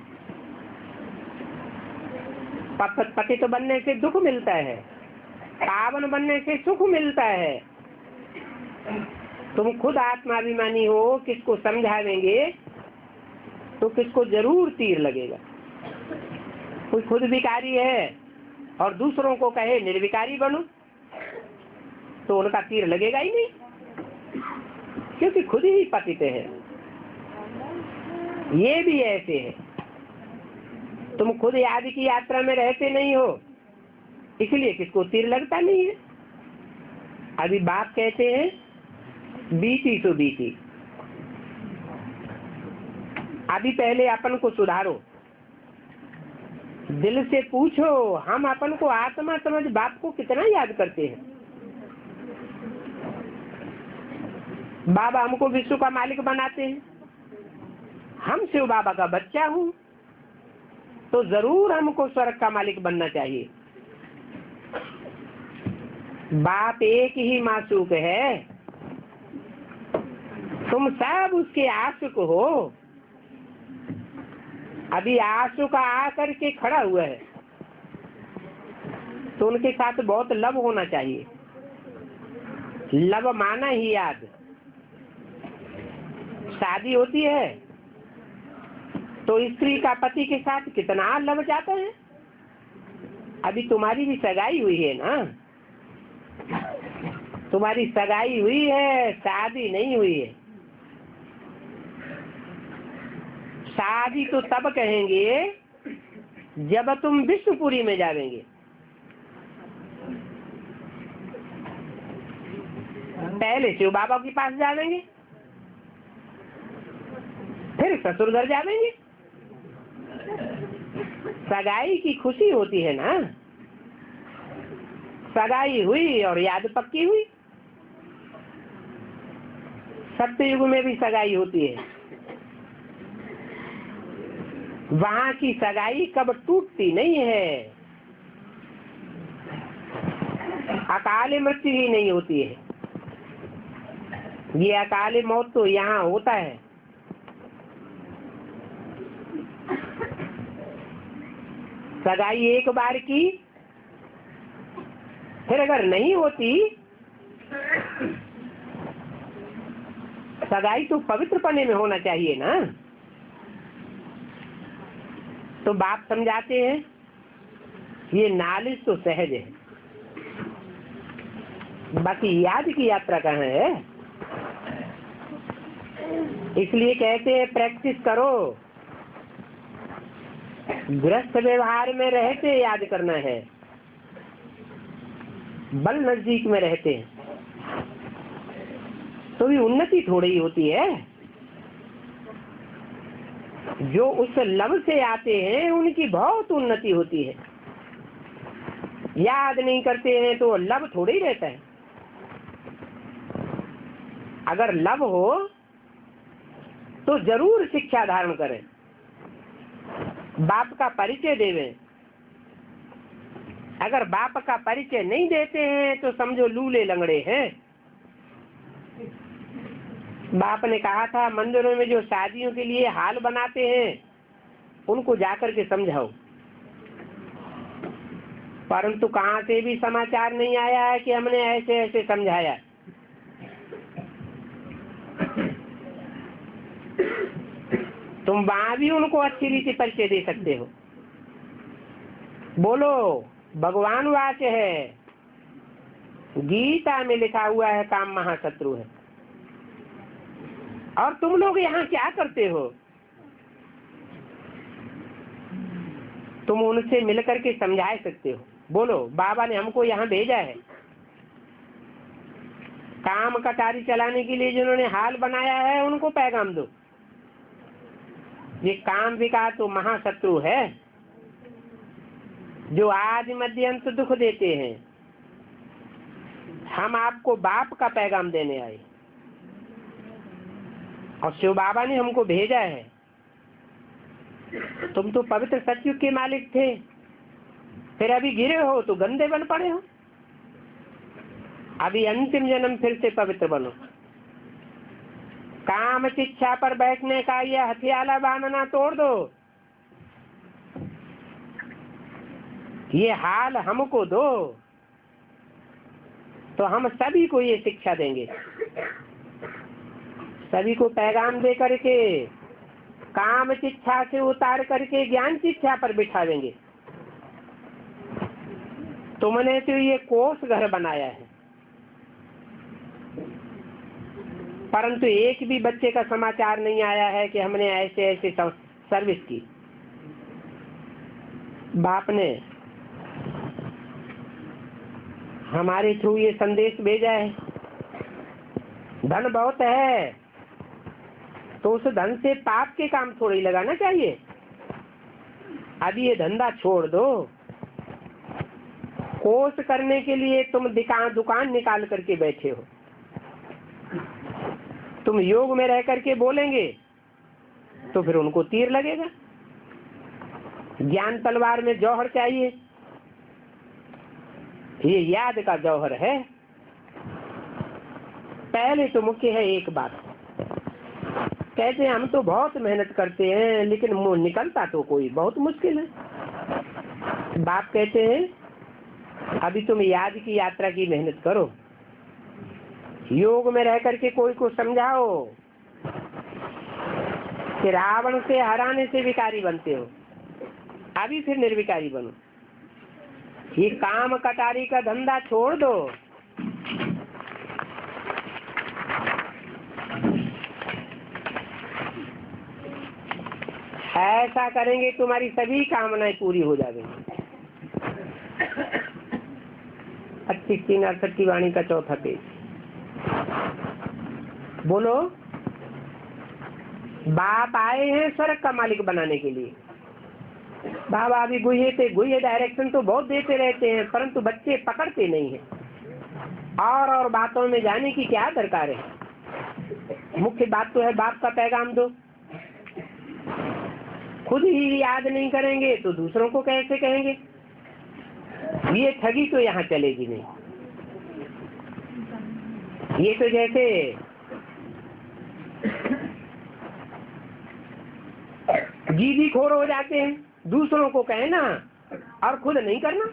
पतित बनने से दुख मिलता है, पावन बनने से सुख मिलता है। तुम खुद आत्माभिमानी हो, किसको समझावेंगे तो किसको जरूर तीर लगेगा। कोई खुद विकारी है और दूसरों को कहे निर्विकारी बनो, तो उनका तीर लगेगा ही नहीं, क्योंकि खुद ही पतित है। ये भी ऐसे है। तुम खुद आदि की यात्रा में रहते नहीं हो, इसलिए किसको तीर लगता नहीं है। अभी बाप कहते हैं बीती तो बीती। अभी पहले अपन को सुधारो, दिल से पूछो हम अपन को आत्मा समझ बाप को कितना याद करते हैं। बाबा हमको विश्व का मालिक बनाते हैं, हम शिव बाबा का बच्चा हूं, तो जरूर हमको स्वर्ग का मालिक बनना चाहिए। बाप एक ही मासूक है, तुम सब उसके आशिक हो। अभी आशिक आकर के खड़ा हुआ है, तो उनके साथ बहुत लब होना चाहिए। लब माना ही याद। शादी होती है तो स्त्री का पति के साथ कितना लब जाता है। अभी तुम्हारी भी सगाई हुई है ना, तुम्हारी सगाई हुई है, शादी नहीं हुई है। शादी तो तब कहेंगे जब तुम विष्णुपुरी में जावेंगे। पहले शिव बाबा के पास जावेंगे, फिर ससुर घर जावेंगे। सगाई की खुशी होती है ना, सगाई हुई और याद पक्की हुई। सत्ययुग में भी सगाई होती है, वहां की सगाई कब टूटती नहीं है, अकाल मृत्यु ही नहीं होती है। ये अकाल मौत तो यहाँ होता है। सगाई एक बार की, फिर अगर नहीं होती, सगाई तो पवित्र पने में होना चाहिए ना। तो बाप समझाते हैं ये नालिश तो सहज है, बाकी याद की यात्रा कहाँ है। इसलिए कहते हैं प्रैक्टिस करो, गृहस्थ व्यवहार में रहते याद करना है, बल नजदीक में रहते तो भी उन्नति थोड़ी ही होती है। जो उस लब से आते हैं उनकी बहुत उन्नति होती है। याद नहीं करते हैं तो लब थोड़ी ही रहता है। अगर लब हो तो जरूर शिक्षा धारण करें, बाप का परिचय देवें। अगर बाप का परिचय नहीं देते हैं तो समझो लूले लंगड़े हैं। बाप ने कहा था मंदिरों में जो शादियों के लिए हाल बनाते हैं उनको जाकर के समझाओ, परंतु कहां से भी समाचार नहीं आया है कि हमने ऐसे ऐसे समझाया। तुम वहां भी उनको अच्छी रीति परिचय दे सकते हो। बोलो, भगवान वाक्य है, गीता में लिखा हुआ है काम महाशत्रु है। और तुम लोग यहाँ क्या करते हो? तुम उनसे मिलकर के समझा सकते हो। बोलो, बाबा ने हमको यहाँ भेजा है काम कटारी चलाने के लिए। जिन्होंने हाल बनाया है उनको पैगाम दो। ये काम विकार तो महाशत्रु है, जो आज मध्यंत दुख देते हैं। हम आपको बाप का पैगाम देने आए और शिव बाबा ने हमको भेजा है। तुम तो पवित्र सतयुग के मालिक थे, फिर अभी गिरे हो तो गंदे बन पड़े हो। अभी अंतिम जन्म फिर से पवित्र बनो। काम शिक्षा पर बैठने का यह हथियाला बांधना तोड़ दो। ये हाल हमको दो तो हम सभी को ये शिक्षा देंगे। सभी को पैगाम दे करके काम शिक्षा से उतार करके ज्ञान शिक्षा पर बिठा देंगे। तुमने तो ये कोष घर बनाया है, परंतु एक भी बच्चे का समाचार नहीं आया है कि हमने ऐसे ऐसे सर्विस की। बाप ने हमारे थ्रू ये संदेश भेजा है, धन बहुत है तो उस धन से पाप के काम थोड़ा ही लगाना चाहिए। अभी ये धंधा छोड़ दो। कोष करने के लिए तुम दुकान निकाल करके बैठे हो। तुम योग में रह करके बोलेंगे तो फिर उनको तीर लगेगा। ज्ञान तलवार में जौहर चाहिए, ये याद का जौहर है। पहले तो मुख्य है एक बात, कहते हैं हम तो बहुत मेहनत करते हैं लेकिन मुंह निकलता तो कोई बहुत मुश्किल है। बाप कहते हैं अभी तुम याद की यात्रा की मेहनत करो, योग में रह करके कोई को समझाओ कि रावण से हराने से विकारी बनते हो, अभी फिर निर्विकारी बनो। ये काम कटारी का धंधा छोड़ दो। ऐसा करेंगे तुम्हारी सभी कामनाएं पूरी हो जाएंगी। 28-3-68 की वाणी का चौथा पेज। बोलो, बाप आए हैं स्वर्ग का मालिक बनाने के लिए। बाबा अभी गुहे डायरेक्शन तो बहुत देते रहते हैं, परंतु बच्चे पकड़ते नहीं हैं। और बातों में जाने की क्या दरकार है? मुख्य बात तो है बाप का पैगाम दो। खुद ही याद नहीं करेंगे तो दूसरों को कैसे कहेंगे? ये ठगी तो यहाँ चलेगी नहीं। ये तो जैसे जीदी खोर हो जाते हैं, दूसरों को कहना और खुद नहीं करना।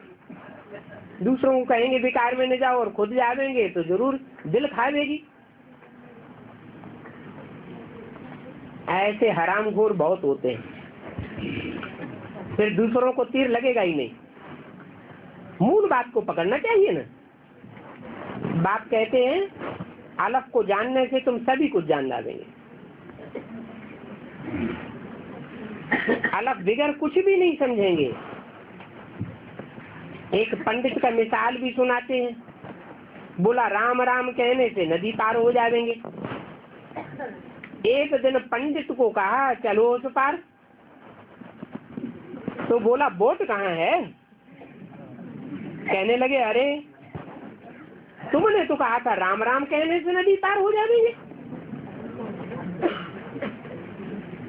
दूसरों को कहेंगे विकार में न जाओ और खुद जावेंगे तो जरूर दिल खावेगी। ऐसे हरामखोर बहुत होते हैं, फिर दूसरों को तीर लगेगा ही नहीं। मूल बात को पकड़ना चाहिए ना। बाप कहते हैं अलग को जानने से तुम सभी कुछ जान लावेंगे। अलग बिगर कुछ भी नहीं समझेंगे। एक पंडित का मिसाल भी सुनाते हैं, बोला राम राम कहने से नदी पार हो जाएंगे। एक दिन पंडित को कहा चलो उस पार, तो बोला बोट कहाँ है? कहने लगे अरे तुमने तो कहा था राम राम कहने से नदी पार हो जाएंगे।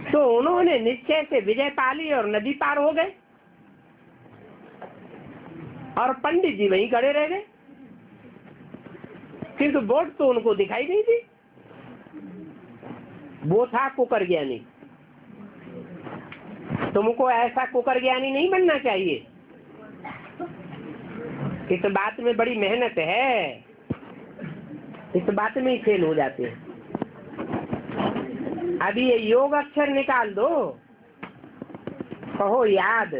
तो उन्होंने निश्चय से विजय पाली और नदी पार हो गए, और पंडित जी वहीं खड़े रह गए, किंतु बोट तो उनको दिखाई नहीं दी। वो था कुकर ज्ञानी। तुमको ऐसा कुकर ज्ञानी नहीं बनना चाहिए। इस बात में बड़ी मेहनत है, इस बात में ही फेल हो जाते हैं। अभी ये योग अक्षर निकाल दो, कहो याद,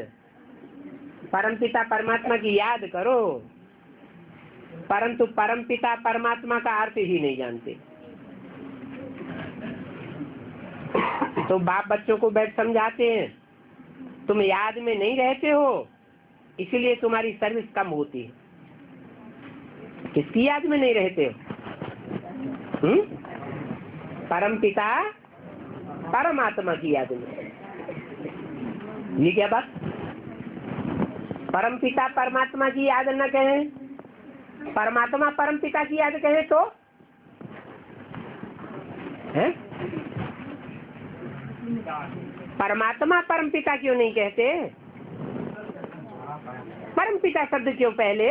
परमपिता परमात्मा की याद करो, परंतु परमपिता परमात्मा का अर्थ ही नहीं जानते। तो बाप बच्चों को बैठ समझाते हैं, तुम याद में नहीं रहते हो, इसीलिए तुम्हारी सर्विस कम होती है। किसकी याद में नहीं रहते हो? परमपिता परमात्मा की याद में। ये क्या बात? परमपिता परमात्मा की याद न कहें, परमात्मा परमपिता की याद कहें तो है? परमात्मा परमपिता क्यों नहीं कहते? परमपिता शब्द क्यों पहले?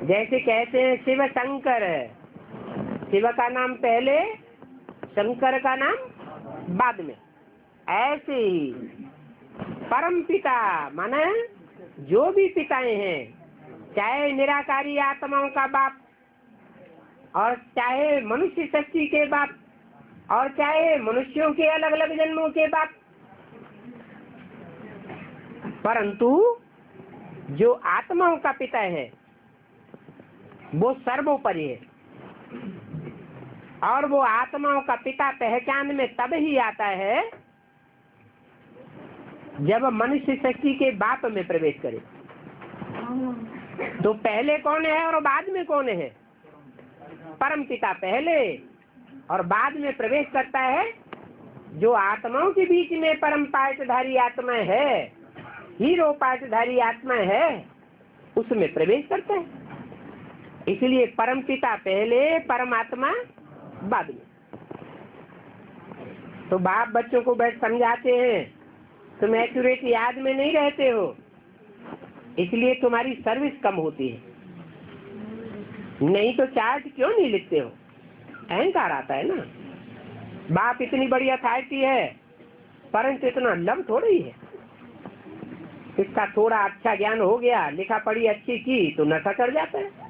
जैसे कहते हैं शिव शंकर, शिव का नाम पहले, शंकर का नाम बाद में। ऐसे ही परमपिता माने जो भी पिताएं हैं, चाहे निराकारी आत्माओं का बाप, और चाहे मनुष्य शक्ति के बाप, और चाहे मनुष्यों के अलग अलग जन्मों के बाप, परंतु जो आत्माओं का पिता है वो सर्वोपरि है। और वो आत्माओं का पिता पहचान में तब ही आता है जब मनुष्य शक्ति के बाप में प्रवेश करे। तो पहले कौन है और बाद में कौन है? परम पिता पहले, और बाद में प्रवेश करता है जो आत्माओं के बीच में परम पाठधारी आत्मा है, हीरो पाठधारी आत्मा है, उसमें प्रवेश करता है। इसलिए परम पिता पहले, परमात्मा बाद में। तो बाप बच्चों को बैठ समझाते हैं, तुम एक्यूरेट याद में नहीं रहते हो, इसलिए तुम्हारी सर्विस कम होती है। नहीं तो चार्ट क्यों नहीं लिखते हो? अहंकार आता है ना। बाप इतनी बड़ी अथॉरिटी है, परंतु इतना लव थोड़ा ही है। इसका थोड़ा अच्छा ज्ञान हो गया, लिखा पढ़ी अच्छी की तो नशा कर जाता है।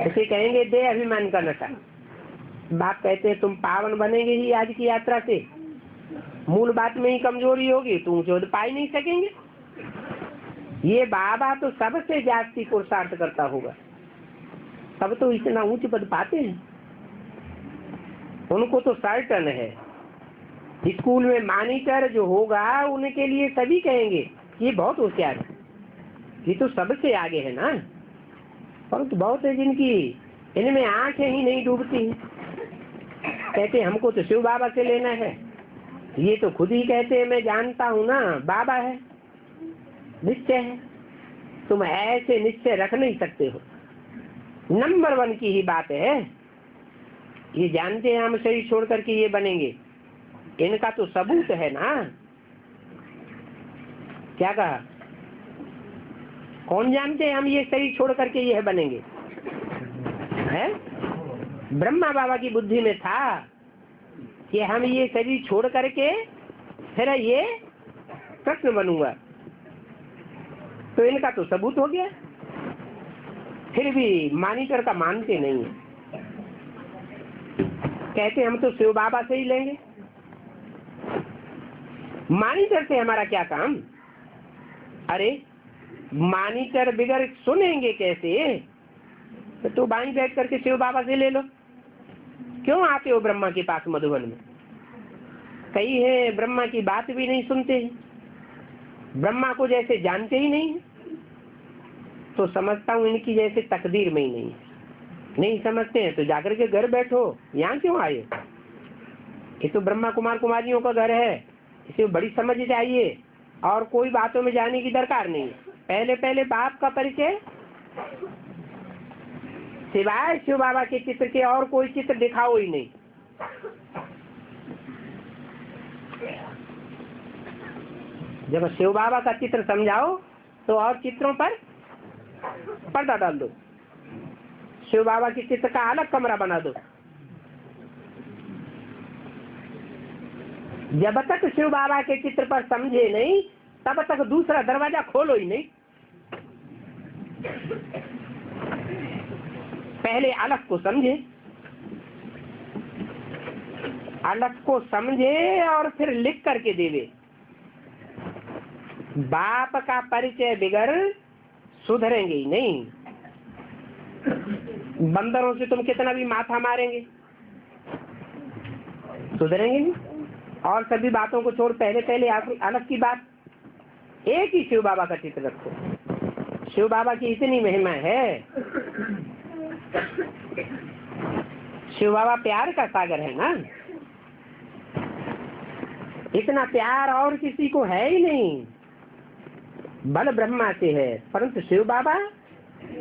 ऐसे कहेंगे दे अभिमान का नशा। बाप कहते हैं तुम पावन बनेंगे ही आज की यात्रा से, मूल बात में ही कमजोरी होगी, तुम जो पा ही नहीं सकेंगे। ये बाबा तो सबसे जास्ती पुरुषार्थ करता होगा, तब तो इतना ऊंच पद पाते हैं। उनको तो सर्टन है, स्कूल में मॉनिटर जो होगा उनके लिए सभी कहेंगे ये बहुत होशियार है, ये तो सबसे आगे है ना। परंतु बहुत है जिनकी इनमें आंखें ही नहीं डूबती, कहते हमको तो शिव बाबा से लेना है। ये तो खुद ही कहते हैं मैं जानता हूँ ना, बाबा है, निश्चय है। तुम ऐसे निश्चय रख नहीं सकते हो। नंबर 1 की ही बात है, ये जानते हैं हम शरीर छोड़ करके ये बनेंगे, इनका तो सबूत है ना। क्या कहा? कौन जानते हैं हम ये शरीर छोड़ करके ये बनेंगे? है ब्रह्मा बाबा की बुद्धि में था कि हम ये शरीर छोड़ करके फिर ये कृष्ण बनूंगा, तो इनका तो सबूत हो गया। फिर भी मॉनिटर का मानते नहीं है, कहते हम तो शिव बाबा से ही लेंगे। मॉनिटर से हमारा क्या काम? अरे मॉनिटर बिगर सुनेंगे कैसे? तो बाई बैठ करके शिव बाबा से ले लो। क्यों आते हो ब्रह्मा के पास मधुबन में? कई है ब्रह्मा की बात भी नहीं सुनते हैं, ब्रह्मा को जैसे जानते ही नहीं है। तो समझता हूँ इनकी जैसे तकदीर में ही नहीं है। नहीं समझते हैं तो जाकर के घर बैठो, यहाँ क्यों आए? ये तो ब्रह्मा कुमार कुमारियों का घर है, इसे बड़ी समझ चाहिए और कोई बातों में जाने की दरकार नहीं। पहले पहले बाप का परिचय, सिवाय शिव बाबा के चित्र के और कोई चित्र दिखाओ ही नहीं। जब शिव बाबा का चित्र समझाओ तो और चित्रों पर पर्दा डाल दो, शिव बाबा के चित्र का अलग कमरा बना दो। जब तक शिव बाबा के चित्र पर समझे नहीं तब तक दूसरा दरवाजा खोलो ही नहीं। पहले अलग को समझे, अलग को समझे और फिर लिख करके देवे। बाप का परिचय बिगड़ सुधरेंगे ही नहीं। बंदरों से तुम कितना भी माथा मारेंगे सुधरेंगे नहीं। और सभी बातों को छोड़ पहले पहले अलग की बात, एक ही शिव बाबा का चित्र रखो। शिव बाबा की इतनी महिमा है। शिव बाबा प्यार का सागर है ना, इतना प्यार और किसी को है ही नहीं। बल ब्रह्मा से है, परंतु शिव बाबा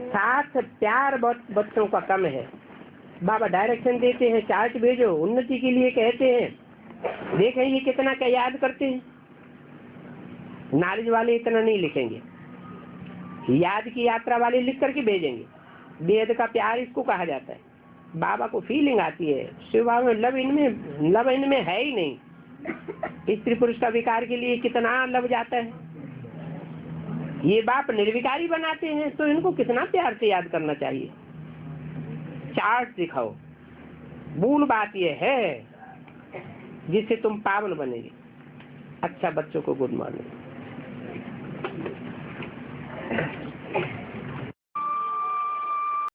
साथ प्यार बहुत बच्चों का कम है। बाबा डायरेक्शन देते हैं, चार्ट भेजो, उन्नति के लिए कहते हैं। देखें ये कितना क्या याद करते हैं। नॉलेज वाले इतना नहीं लिखेंगे, याद की यात्रा वाले लिख करके भेजेंगे। वेद का प्यार इसको कहा जाता है। बाबा को फीलिंग आती है, शिव बाबा में लव इनमें है ही नहीं। स्त्री पुरुष का विकार के लिए कितना लव जाता है। ये बाप निर्विकारी बनाते हैं, तो इनको कितना प्यार से याद करना चाहिए। चार्ट दिखाओ। मूल बात यह है जिससे तुम पावन बनेंगे। अच्छा बच्चों को गुड मॉर्निंग।